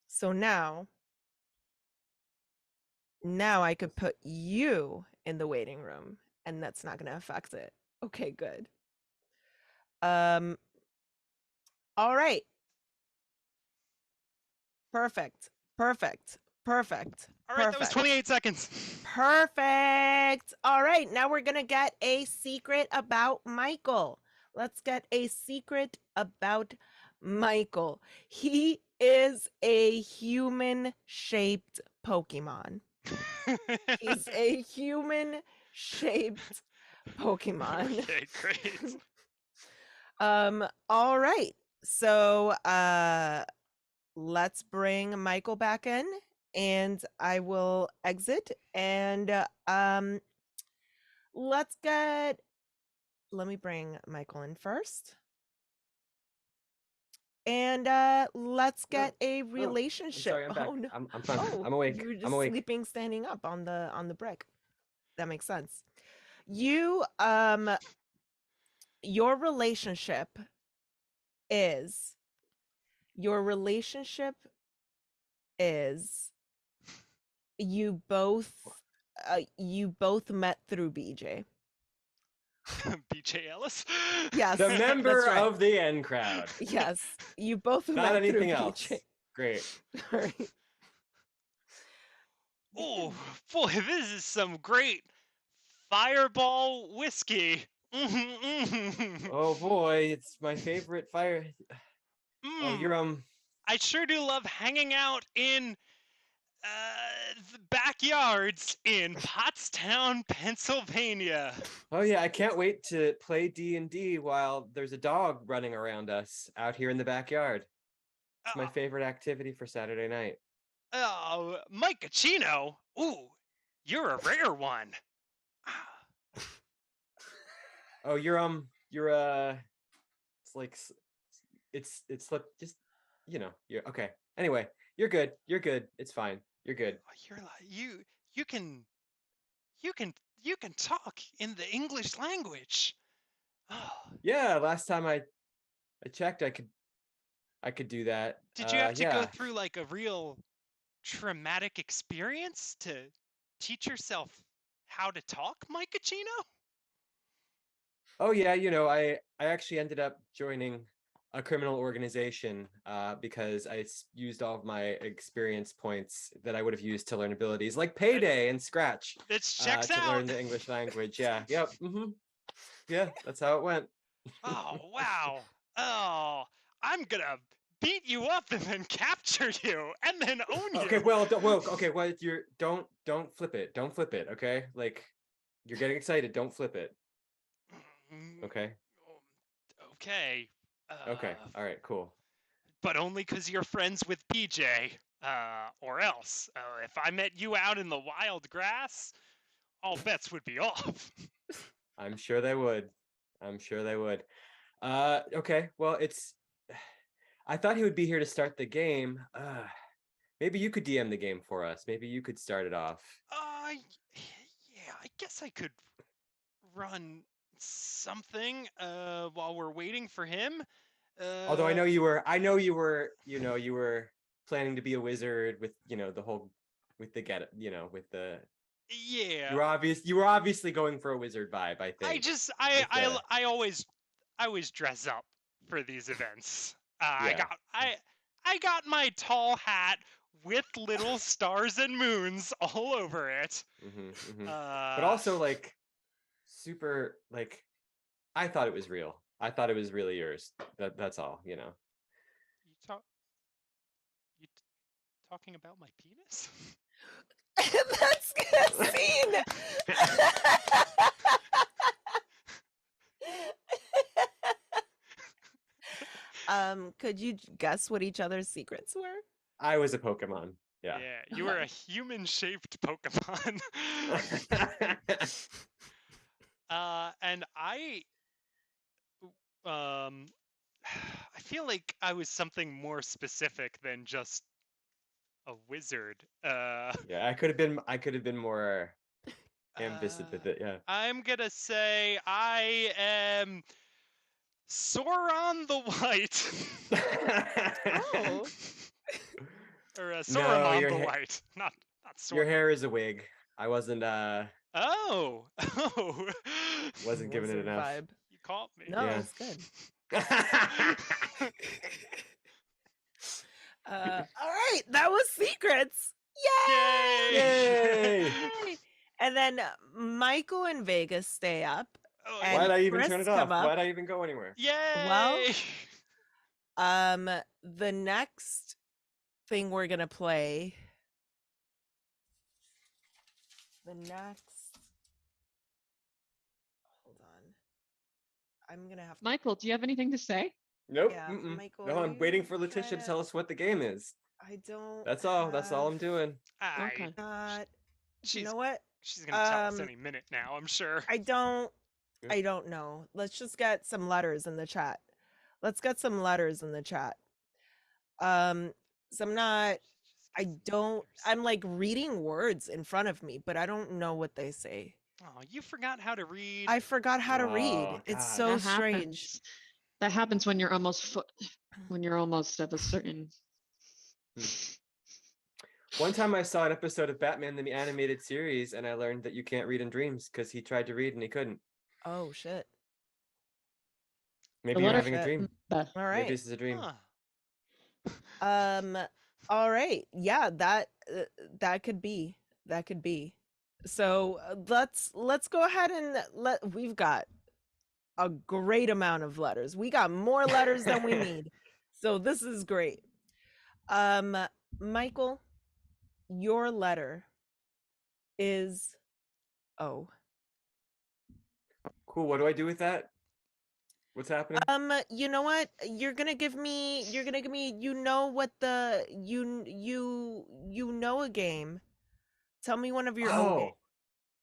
So now I could put you in the waiting room and that's not going to affect it. Okay, good. All right. Perfect. All right, that was 28 seconds. Perfect. All right, now we're going to get a secret about Michael. Let's get a secret about Michael. He is a human-shaped Pokemon. He's a human-shaped Pokemon. Okay, great. All right. So, let's bring Michael back in and I will exit and let me bring Michael in first. And let's get a relationship. I'm sorry, I'm back. Oh no. I'm fine. Oh, I'm awake. you were just I'm awake. sleeping standing up on the brick. That makes sense. You your relationship is you both met through BJ. BJ Ellis? Yes. The member that's right. of the N crowd. Yes. You both Not met anything through else. BJ. Great. All right. Oh, boy, this is some great fireball whiskey. Oh boy, it's my favorite fire. Oh, Mm, you're I sure do love hanging out in the backyards in Pottstown, Pennsylvania. Oh yeah, I can't wait to play D&D while there's a dog running around us out here in the backyard. It's my favorite activity for Saturday night. Oh, Mike Gacino. Ooh, you're a rare one. Oh, it's like it's just you're okay. Anyway, you're good. You're good. It's fine. You're good. You're like you can you can you can talk in the English language. Oh, Yeah, last time I checked, I could do that. did you have to go Yeah. through like a real traumatic experience to teach yourself how to talk, Mike Gacino? Oh yeah, I actually ended up joining a criminal organization because I used all of my experience points that I would have used to learn abilities like Payday and Scratch It checks to out. learn the English language. Yeah. Yep. Yeah, that's how it went. Oh, wow. Oh, I'm gonna beat you up and then capture you and then own you. Okay, well, don't flip it. Don't flip it, okay? Like you're getting excited, don't flip it. Okay? Okay. Okay. All right, cool. But only because you're friends with BJ. Or else, if I met you out in the wild grass, all bets would be off. I'm sure they would. Okay. Well, I thought he would be here to start the game. Maybe you could DM the game for us. Maybe you could start it off. Yeah, I guess I could run something while we're waiting for him. Although I know you were planning to be a wizard with, the whole with the with the Yeah. you were obviously going for a wizard vibe, I think. I always dress up for these events. Yeah. I got my tall hat with little stars and moons all over it. But also like super like I thought it was real. I thought it was really yours. That's all, you know. You talk. You talking about my penis? That's a scene. Could you guess what each other's secrets were? I was a Pokemon. Yeah. Yeah, you were a human-shaped Pokemon. And um, I feel like I was something more specific than just a wizard. Yeah, I could have been more ambitious with it. Yeah. I'm gonna say I am Sauron the White. Oh. Or No, Sauron the White, not your Sauron. hair is a wig. I wasn't Oh, wasn't giving it Wizard enough. vibe. You caught me. No, Yeah. it's good. All right, that was secrets. Yay! Yay! Yay! And then Michael and Vegas stay up, Oh, and Why'd I even Chris turn it come off? up. Why'd I even go anywhere? Yay! Well, the next thing we're gonna play. The next. Hold on. I'm gonna have to. Michael, do you have anything to say? Nope. Yeah, mm-mm. Michael, No, are I'm waiting you for Letitia trying to to- tell us what the game is. I don't. That's all. That's all I'm doing. Okay. Not. She's, You know what? she's gonna tell us any minute now, I'm sure. I don't. Yep. I don't know. Let's just get some letters in the chat. Let's get some letters in the chat. So I'm not. I don't. I'm like reading words in front of me, but I don't know what they say. Oh, you forgot how to read. I forgot how to read. Oh, It's God. so That strange. happens. That happens when you're almost of a certain. One time I saw an episode of Batman the Animated Series, and I learned that you can't read in dreams because he tried to read and he couldn't. Oh shit. Maybe The you're letter- having a dream. All Maybe right. this is a dream. Huh. All right. Yeah, that could be. That could be. So let's go ahead and we've got a great amount of letters. We got more letters than we need. So this is great. Michael, your letter is O. Cool. What do I do with that? What's happening? You know what? You're gonna give me you know what the you know a game. Tell me one of your O games.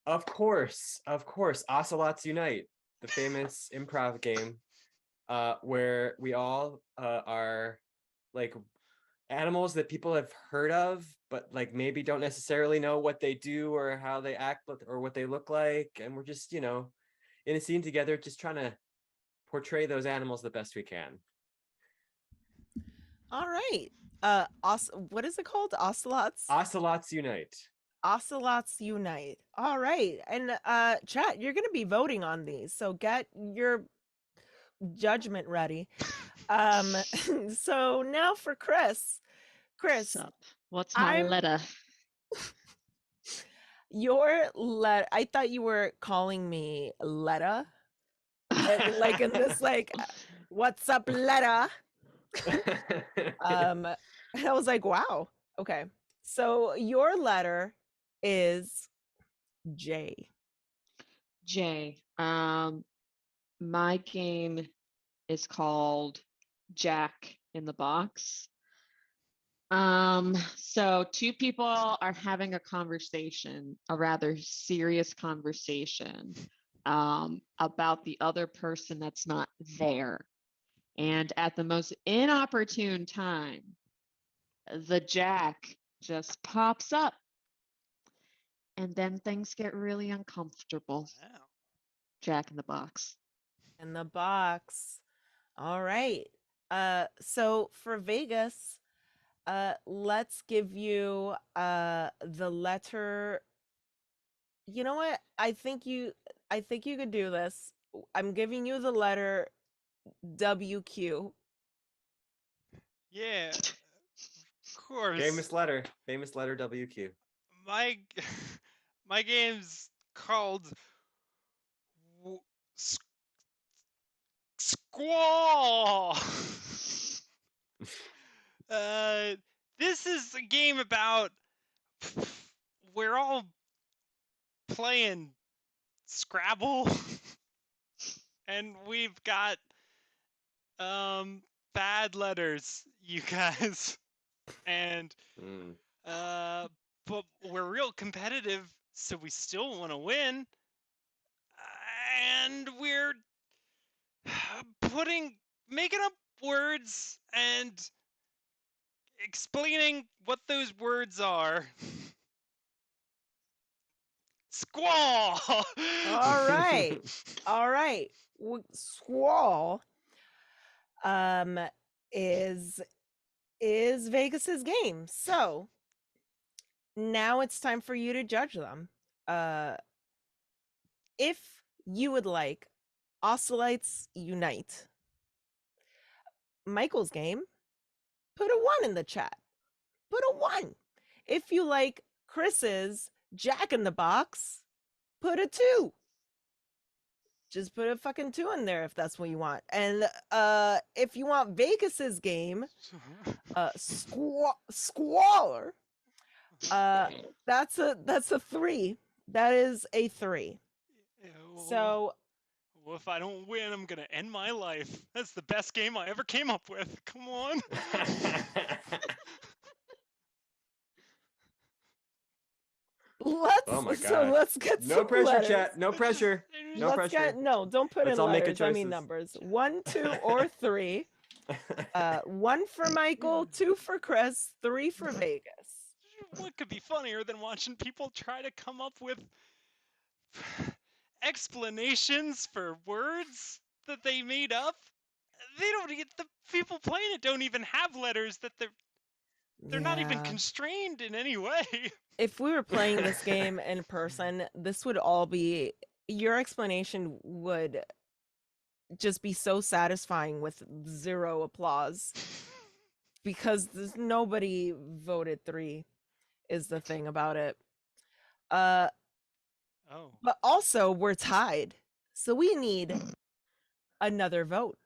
Of course. Ocelots Unite, the famous improv game, where we all are like animals that people have heard of, but like maybe don't necessarily know what they do or how they act or what they look like, and we're just, in a scene together, just trying to portray those animals the best we can. All right. What is it called? Ocelots? Ocelots Unite. Ocelots Unite. All right. And chat, you're going to be voting on these. So get your judgment ready. So now for Chris. Chris, Sup? What's my letter? your letter. I thought you were calling me Letta. Like in this what's up, Letta? And I was like, wow. Okay. So your letter is J. J. My game is called Jack in the Box. So two people are having a conversation, a rather serious conversation, about the other person that's not there. And at the most inopportune time, the Jack just pops up. And then things get really uncomfortable. Wow. Jack in the Box. In the box. All right. So for Vegas, let's give you the letter. You know what? I think you could do this. I'm giving you the letter WQ. Yeah, of course. Famous letter WQ. My my game's called Squall! This is a game about we're all playing Scrabble, and we've got bad letters, you guys, and but we're real competitive, so we still want to win, and we're making up words and explaining what those words are. Squall! All right. All right. Squall is Vegas's game. So now it's time for you to judge them. If you would like Oscillates Unite, Michael's game, put a 1 in the chat. Put a 1. If you like Chris's Jack in the Box, put a 2. Just put a fucking 2 in there if that's what you want. And if you want Vegas's game, Squaller, that's a 3. That is a 3. So well, if I don't win, I'm gonna end my life. That's the best game I ever came up with. Come on. Oh my so God. let's get No some pressure, letters. chat. No pressure. No Let's pressure. get no. Don't put Let's in all make letters. a I mean choices. numbers. 1, 2, or 3. 1 for Michael, 2 for Chris, 3 for Vegas. What could be funnier than watching people try to come up with explanations for words that they made up? They don't get the people playing it don't even have letters that they're not even Yeah. constrained in any way. If we were playing this game in person, this would all be your explanation would just be so satisfying with 0 applause because there's nobody voted 3 is the thing about it. Oh. But also we're tied. So we need another vote.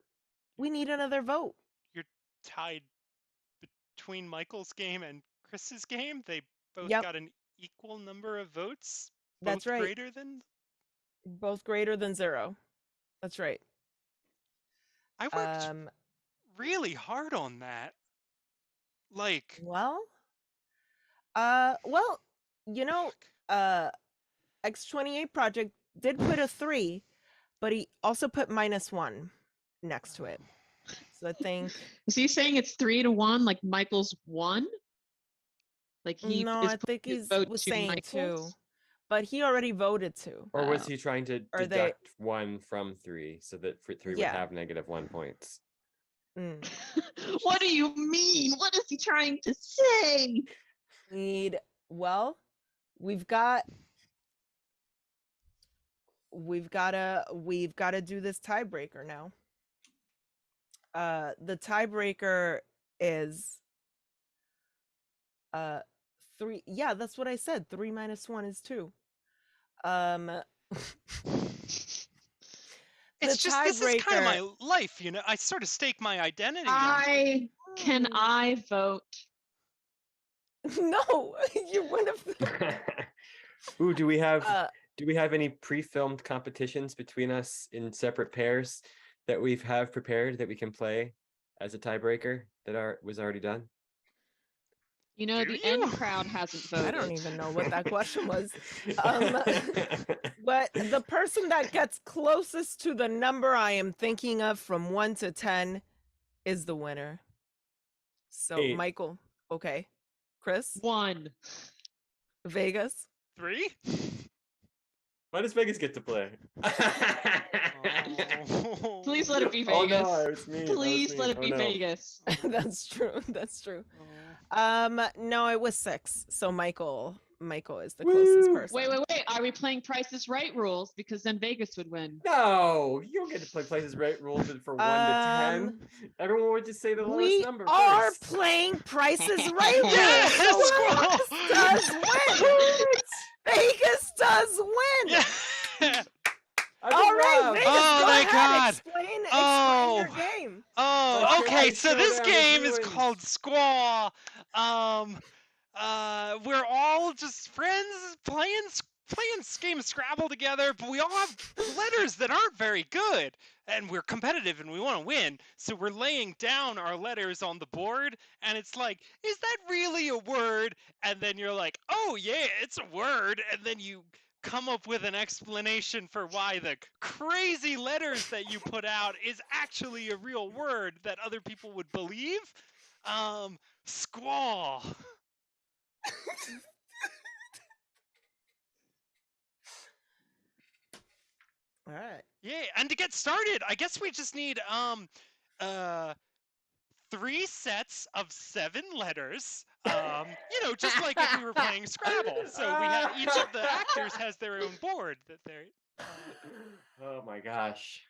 We need another vote. You're tied between Michael's game and Chris's game. They both Yep. got an equal number of votes. That's Both right. greater than. Both greater than 0. That's right. I worked really hard on that. Like. Well, you know, X28 Project did put a 3, but he also put -1 next to it. So I think. Is he saying it's 3-1, like Michael's 1? Like he No, is I think putting his he's vote was to saying Michael's? 2, but he already voted 2. Or was he trying to Are they- deduct 1 from 3 so that 3 would Yeah. have -1 points? Mm. What do you mean? What is he trying to say? Well, we've got to do this tiebreaker now. The tiebreaker is 3. Yeah, that's what I said. 3 minus 1 is 2. It's just this is kind of my life, you know. I sort of stake my identity on. Can I vote? No, you would have. Ooh, do we have any pre-filmed competitions between us in separate pairs that we have prepared that we can play as a tiebreaker that was already done? You know, Do the you? N crowd hasn't voted. I don't even know what that question was. But the person that gets closest to the number I am thinking of from 1 to 10 is the winner. So 8. Michael, okay. Chris, 1. Vegas. 3? Why does Vegas get to play? Oh. Please let it be Oh Vegas. no, it's me. Please let it be no. Vegas. That's true. That's true. Oh. No, it was 6. So Michael is the closest Woo! person. Wait. Are we playing Price is Right rules? Because then Vegas would win. No, you don't get to play Places Right rules for 1 to 10. Everyone would just say the lowest We number are first. playing Prices Right rules. Yes! So Vegas does win. Yeah. I've All been right, robbed. Vegas, Oh go my ahead. God. Explain Oh. your game. Oh, okay. My So this showdown is game is ruined. called Squall. Um, we're all just friends playing game Scrabble together, but we all have letters that aren't very good, and we're competitive and we want to win. So we're laying down our letters on the board, and it's like, is that really a word? And then you're like, oh yeah, it's a word, and then you come up with an explanation for why the crazy letters that you put out is actually a real word that other people would believe. Squall. All right. Yeah, and to get started, I guess we just need uh 3 sets of 7 letters. Just like if we were playing Scrabble. So we have each of the actors has their own board that they're Oh my gosh.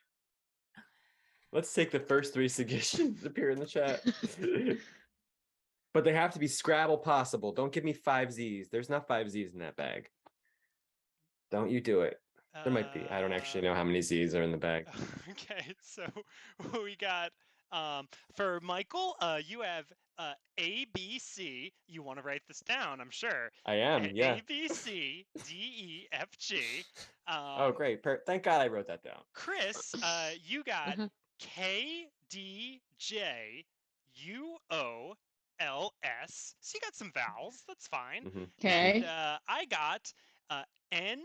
Let's take the first 3 suggestions that appear in the chat. But they have to be Scrabble possible. Don't give me 5 Z's. There's not 5 Z's in that bag. Don't you do it. There might be. I don't actually know how many Z's are in the bag. Okay, so we got for Michael, you have A B C. You want to write this down, I'm sure. I am, yeah. A B C D E F G. Oh, great. Thank God I wrote that down. Chris, you got K D J U O L S. So you got some vowels. That's fine. And Okay. I got N.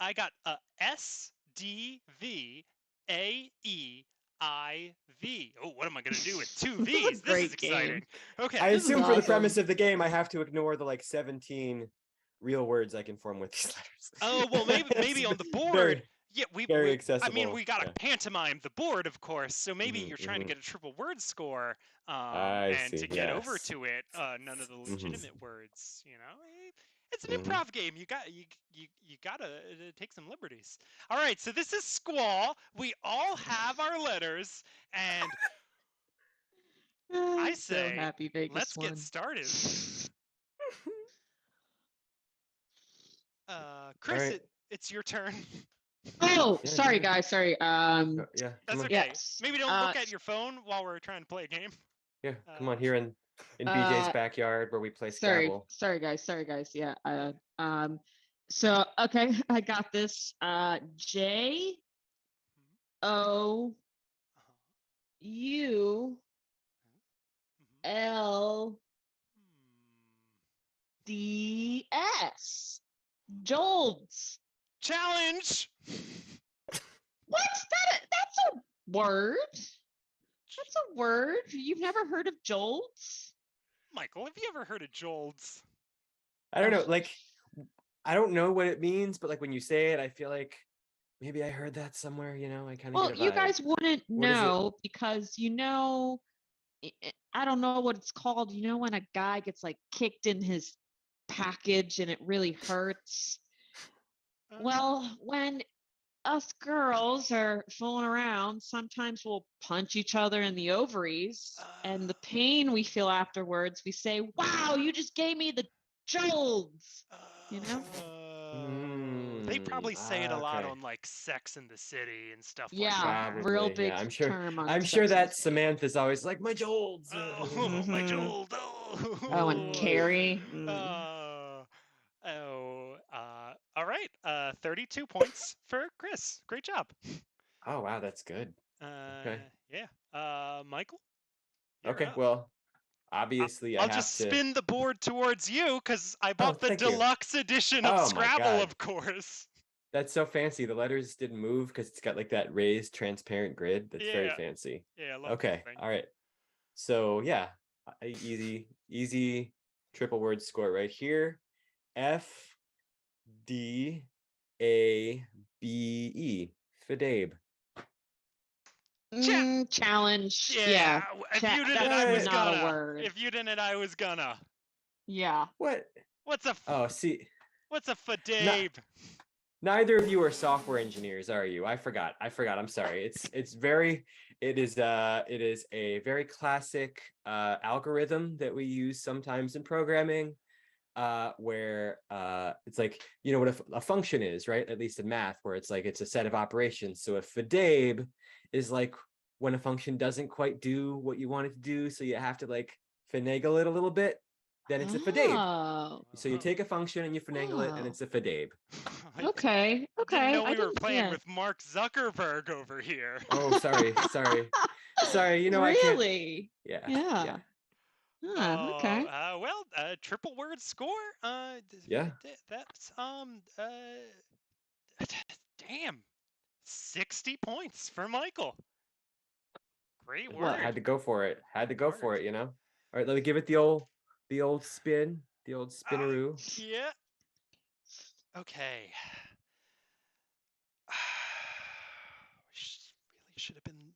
I got S D V A E I V. Oh, what am I gonna do with 2 V's? This is Great game. exciting. Okay. I This is assume for the awesome. premise of the game, I have to ignore the 17 real words I can form with these letters. Oh well, maybe It's on the board. very, Yeah, very I accessible. mean, we got to Yeah. pantomime the board, of course. So maybe Mhm, you're trying to mhm. get a triple word score, I and see. to get over Yes. to it, none of the Mhm, legitimate words. It's an mhm. improv game. You gotta take some liberties. All right, so this is Squall. We all have our letters, and I I'm so say, happy Vegas let's get won. started. All Chris, right. it's your turn. Oh, Yeah, go sorry ahead. guys, sorry. Yeah, That's come on. okay. Yes. Maybe don't look at your phone while we're trying to play a game. Yeah, come on. Here in BJ's backyard where we play sorry, Scrabble. sorry guys. Yeah. So okay, I got this. J O U L D S. Jolds. Challenge. What's that? That's a word. That's a word. You've never heard of jolts? Michael, have you ever heard of Jolds? I don't know. Ugh. I don't know what it means, but when you say it, I feel like maybe I heard that somewhere. I kind of Well, get a you vibe. guys wouldn't What is it? know because I don't know what it's called. You know when a guy gets kicked in his package and it really hurts? Well, when us girls are fooling around, sometimes we'll punch each other in the ovaries, and the pain we feel afterwards, we say, "Wow, you just gave me the jolts." You know? They probably say it a lot Okay. on Sex in the City and stuff like Yeah, that. real Probably. big Yeah, I'm sure. term on I'm sure Sex and the that City. Samantha's always like my jolts. Oh, my Mhm. Jold. Oh, and Oh. Carrie. All right. 32 points for Chris. Great job. Oh wow, that's good. Okay. Yeah. Michael, you're Okay. up. Well, obviously I I'll have just to. spin the board towards you because I Oh, bought the thank you. deluxe edition of Oh my Scrabble, God, of course. that's so fancy. The letters didn't move because it's got that raised transparent grid. That's very Yeah. fancy. Yeah, I love Okay. this thing. All right. So yeah, easy triple word score right here. FDABE. Fadebe. Challenge. Yeah. Yeah. If you did it, That's I was not a gonna. word. If you didn't, I was gonna. Yeah. What? What's a Oh, see, what's a not Fadebe? neither of you are software engineers, are you? I forgot. I'm sorry. It is a very classic algorithm that we use sometimes in programming. where it's like, you know what a function is, right? At least in math, where it's like it's a set of operations. So a fadebe is like when a function doesn't quite do what you want it to do, so you have to like finagle it a little bit, then it's a fadebe. Oh, So you take a function and you finagle it, and oh. it's a fadebe. Okay. I didn't know I we were didn't. playing Yeah. with Mark Zuckerberg over here. Oh, sorry. You know I can't. Really? Yeah. Yeah. Huh, Oh, okay. well, triple word score. Yeah. That's damn, 60 points for Michael. Great Yeah. What? word. Had to go for it. Had to go for Word. it. You know. All right. Let me give it the old spin. The old Oh, spinaroo. yeah. Okay. Really should have been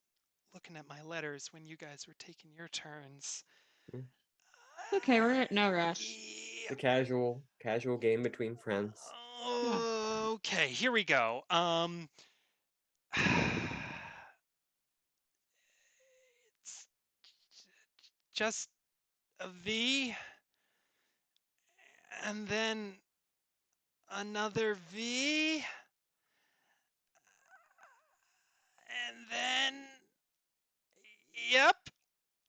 looking at my letters when you guys were taking your turns. Mm. Okay, we're at no rush. The casual game between friends. Yeah. Okay, here we go. It's just a V and then another V and then yep,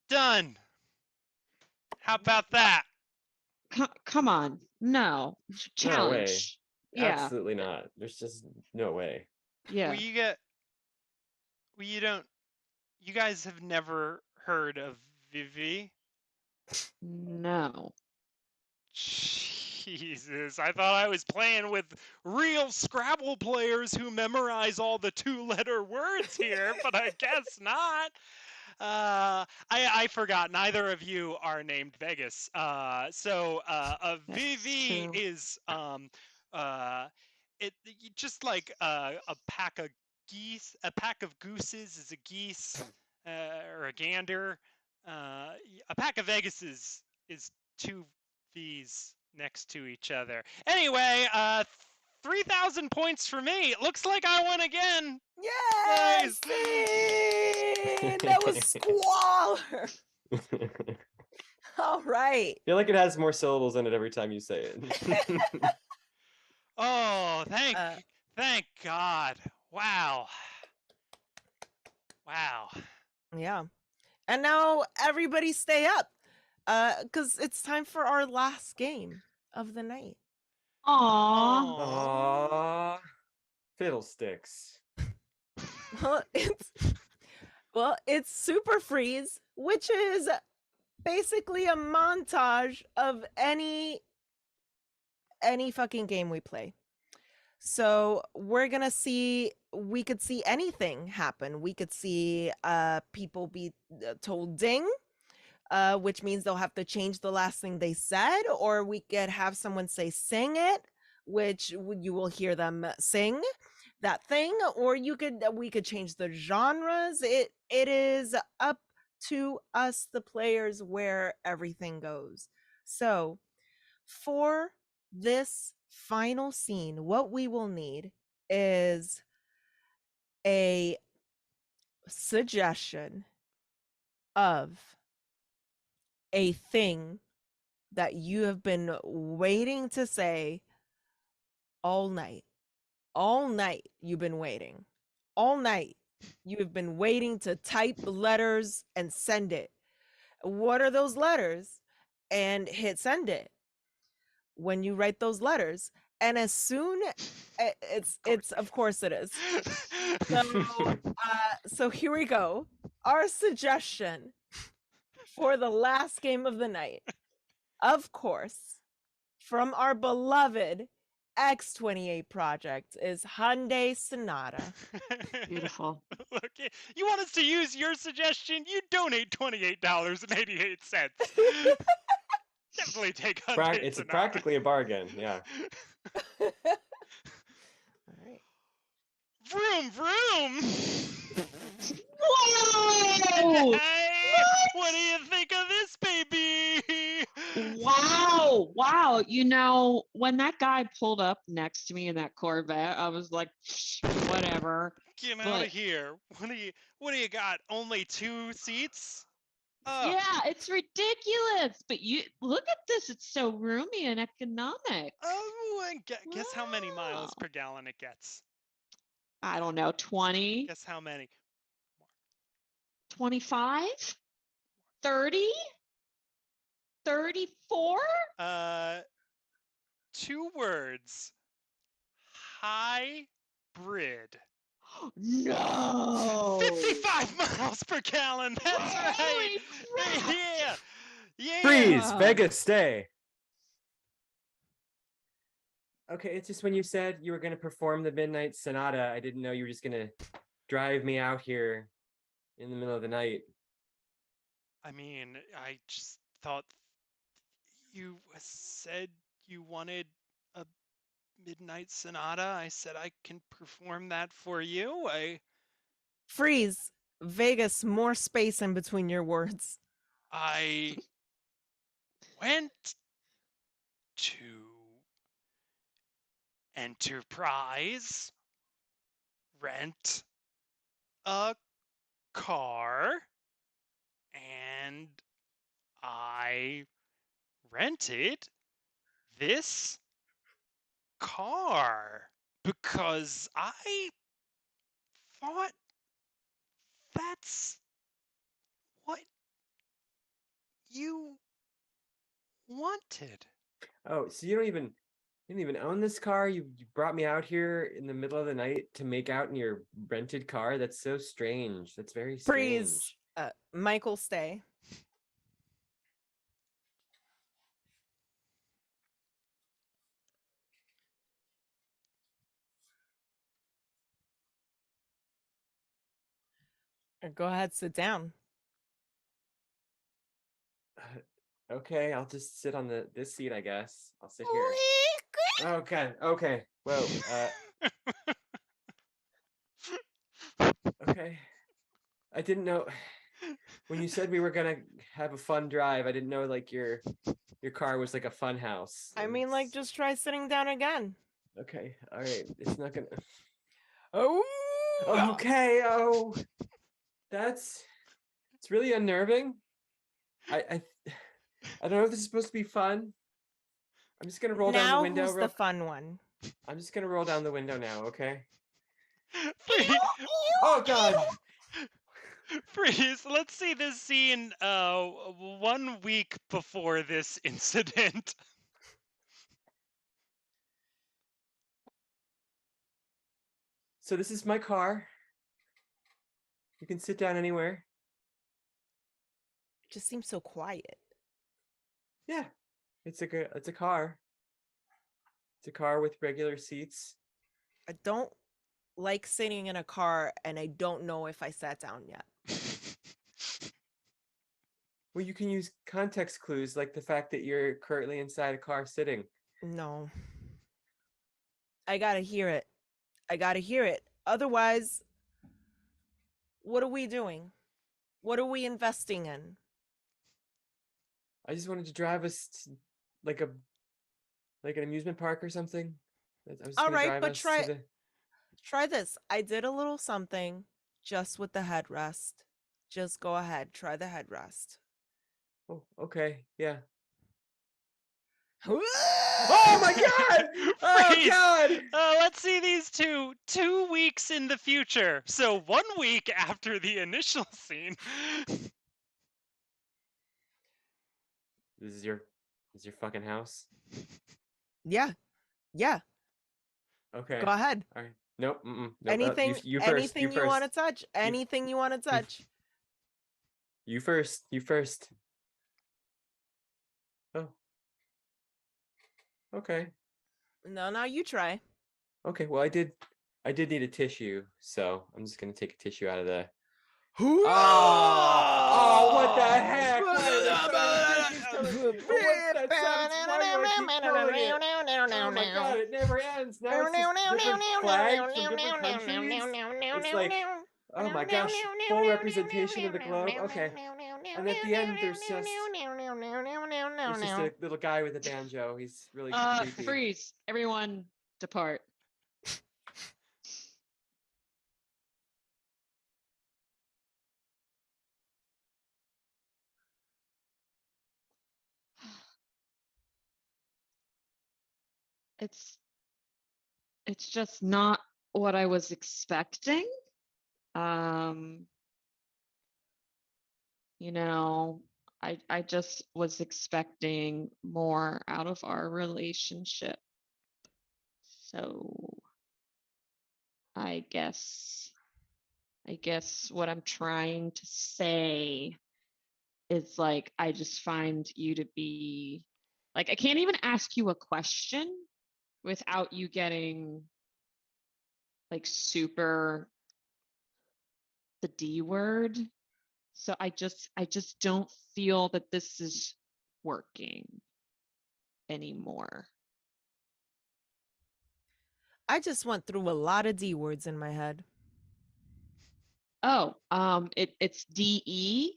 done. How about that? Come on. No. No way. Challenge. Yeah. Absolutely not. There's just no way. Well, Yeah. you get well, you don't you guys have never heard of Vivi? No. Jesus, I thought I was playing with real Scrabble players who memorize all the two-letter words here, but I guess not. I forgot. Neither of you are named Vegas. A That's VV true. is uh, just like a pack of geese. A pack of gooses is a geese or a gander. A pack of Vegases is two V's next to each other. Anyway, 3,000 points for me. It looks like I won again. Yes, Nice. that was squalor. All right. Feel like it has more syllables in it every time you say it. Oh, Uh, thank God. Wow. Wow. yeah. And now everybody stay up. Cuz it's time for our last game of the night. Aw. Aww. Fiddlesticks. Well, it's Super Freeze, which is basically a montage of any fucking game we play. So we're gonna see. We could see anything happen. We could see people be told ding, which means they'll have to change the last thing they said, or we could have someone say sing it, which you will hear them sing that thing, or we could change the genres. It is up to us, the players, where everything goes. So for this final scene, what we will need is a suggestion of a thing that you have been waiting to say all night. All night you've been waiting. All night you have been waiting to type letters and send it. What are those letters? And hit send it. When you write those letters, and as soon it's of course it is. So here we go. Our suggestion for the last game of the night, of course, from our beloved X28 project, is Hyundai Sonata. Beautiful. Look, you want us to use your suggestion? You donate $28.88. Definitely take Hyundai It's Sonata. practically a bargain. Yeah. All right. Vroom, vroom. Whoa! Hey, what do you think of this, baby? Wow. Wow. You know, when that guy pulled up next to me in that Corvette, I was like, whatever. Get out But of here. What do you got? Only 2 seats? Oh, Yeah, it's ridiculous. But you look at this; it's so roomy and economic. oh, and guess how many miles Wow. per gallon it gets? I don't know, 20, Guess how many? 25, 30, 34? Uh, 2 words. Hybrid. No. 55 miles per gallon. That's right. Holy crap. Yeah. Yeah. Freeze, Wow. Vegas, stay. Okay, it's just when you said you were going to perform the Midnight Sonata, I didn't know you were just going to drive me out here in the middle of the night. I mean, I just thought you said you wanted a midnight sonata. I said I can perform that for you. Freeze. Vegas, more space in between your words. I went to Enterprise, rent a car, and I rented this car because I thought that's what you wanted. Oh, so you didn't even own this car? You brought me out here in the middle of the night to make out in your rented car? That's so strange. That's very Freeze. strange. Michael, stay. Or go ahead, sit down. Okay, I'll just sit on this seat, I guess. I'll sit here. Okay, okay. Whoa. Okay. I didn't know when you said we were gonna have a fun drive, I didn't know like your car was like a fun house. I mean, like, just try sitting down again. Okay, all right. It's not gonna. Oh. Okay. Oh, it's really unnerving. I don't know if this is supposed to be fun. I'm just gonna roll down the Now window. who's the fun one? I'm just gonna roll down the window now. Okay. Free- Oh God. Freeze. Let's see this scene 1 week before this incident. So this is my car. You can sit down anywhere. It just seems so quiet. Yeah. It's a car. It's a car with regular seats. I don't like sitting in a car, and I don't know if I sat down yet. Well, you can use context clues like the fact that you're currently inside a car sitting. No. I gotta hear it. I gotta hear it. Otherwise, what are we doing? What are we investing in? I just wanted to drive us to, like an amusement park or something. I was just All gonna right, drive but us to the. try this. I did a little something just with the headrest. Just go ahead, try the headrest. Oh, okay, yeah. Oh Oh my God! Oh Freeze. God! Let's see these 2 weeks in the future. So 1 week after the initial scene. This is your fucking house. Yeah, yeah. Okay. Go ahead. All right. Nope. Nope. Anything, you first. anything You you want to first. touch. Anything you want to touch. You first. You first. Oh. Okay. No, now you try. Okay. Well, I did need a tissue, so I'm just gonna take a tissue out of the. Oh, Oh, what the heck? Why are the son of bitches coming? Oh, what's that sound? Why do I keep killing it? Oh my God, it never ends. Now it's just different flags from different countries. It's like, oh my gosh, full representation of the globe. Okay. And at the end, there's just a little guy with a banjo. He's really creepy. Freeze. Everyone depart. it's it's just not what I was expecting. Um, you know, I just was expecting more out of our relationship. So I guess I guess what I'm trying to say is like I just find you to be like I can't even ask you a question without you getting like super the D word. So I just don't feel that this is working anymore. I just went through a lot of D words in my head. Oh, it's DE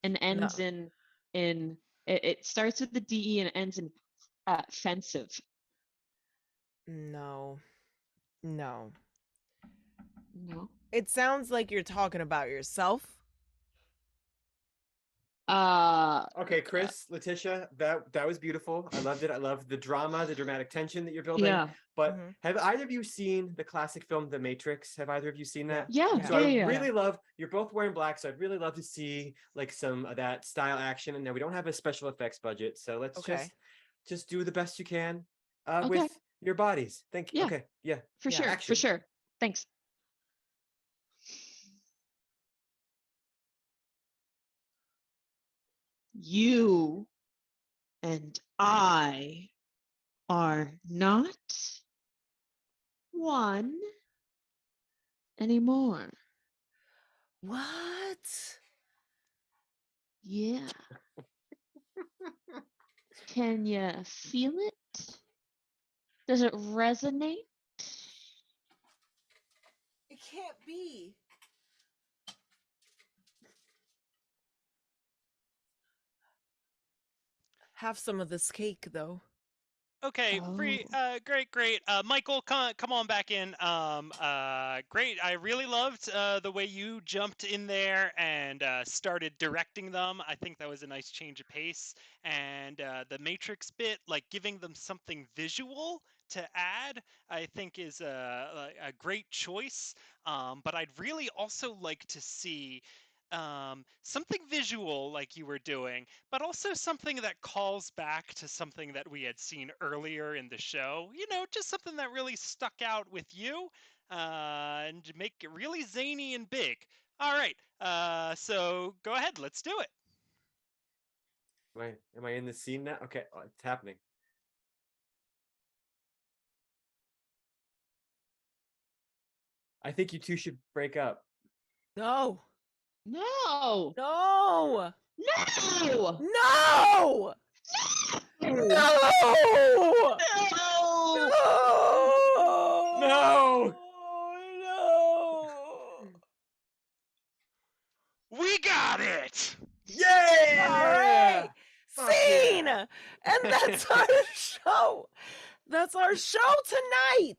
and No, ends in it starts with the DE and ends in offensive. no, no. No. It sounds like you're talking about yourself. Uh, Okay, Chris, Letitia, that was beautiful. I loved it. I loved the drama, the dramatic tension that you're building. yeah. But Mhm. have either of you seen the classic film The Matrix? Have either of you seen Yeah, that? Yeah, So yeah. I yeah, would yeah. really love, you're both wearing black, so I'd really love to see like some of that style action. And now we don't have a special effects budget, so let's Okay. just do the best you can with Okay. your bodies. Thank you. Yeah, Okay, yeah, for Yeah. sure. For action. sure. Thanks. You and I are not one anymore. What? Yeah. Can you feel it? Does it resonate? It can't be. Have some of this cake, though. Okay, Oh, great. Michael, come on back in. Great. I really loved the way you jumped in there and started directing them. I think that was a nice change of pace. And the Matrix bit, like giving them something visual to add, I think is a great choice. But I'd really also like to see something visual like you were doing, but also something that calls back to something that we had seen earlier in the show. You know, just something that really stuck out with you and make it really zany and big. All right, so go ahead, let's do it. Am I in the scene now? Okay, it's happening. I think you two should break up. No. no. No. No. No. No. No. No. No! No. We got it. All right. Yay! Fuck Scene. yeah! And that's our show. That's our show tonight.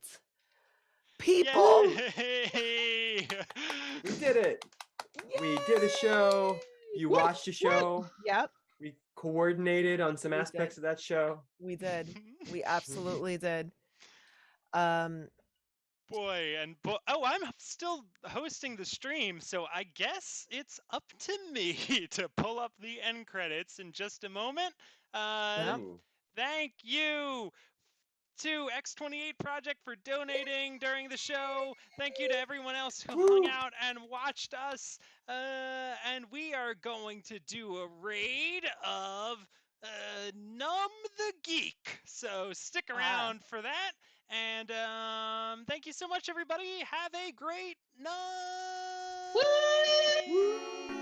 People. Yay! We did it. We did a show. You What? watched a show. Yep, We coordinated on some we aspects did. of that show. We did. We absolutely did. Um, Boy, oh, I'm still hosting the stream, so I guess it's up to me to pull up the end credits in just a moment. Uh, yep. Ooh. Thank you to X28 Project for donating during the show. Thank you to everyone else who hung Woo! out and watched us. And we are going to do a raid of Numb the Geek. So stick Ah. around for that. And thank you so much, everybody. Have a great night. Woo! Woo!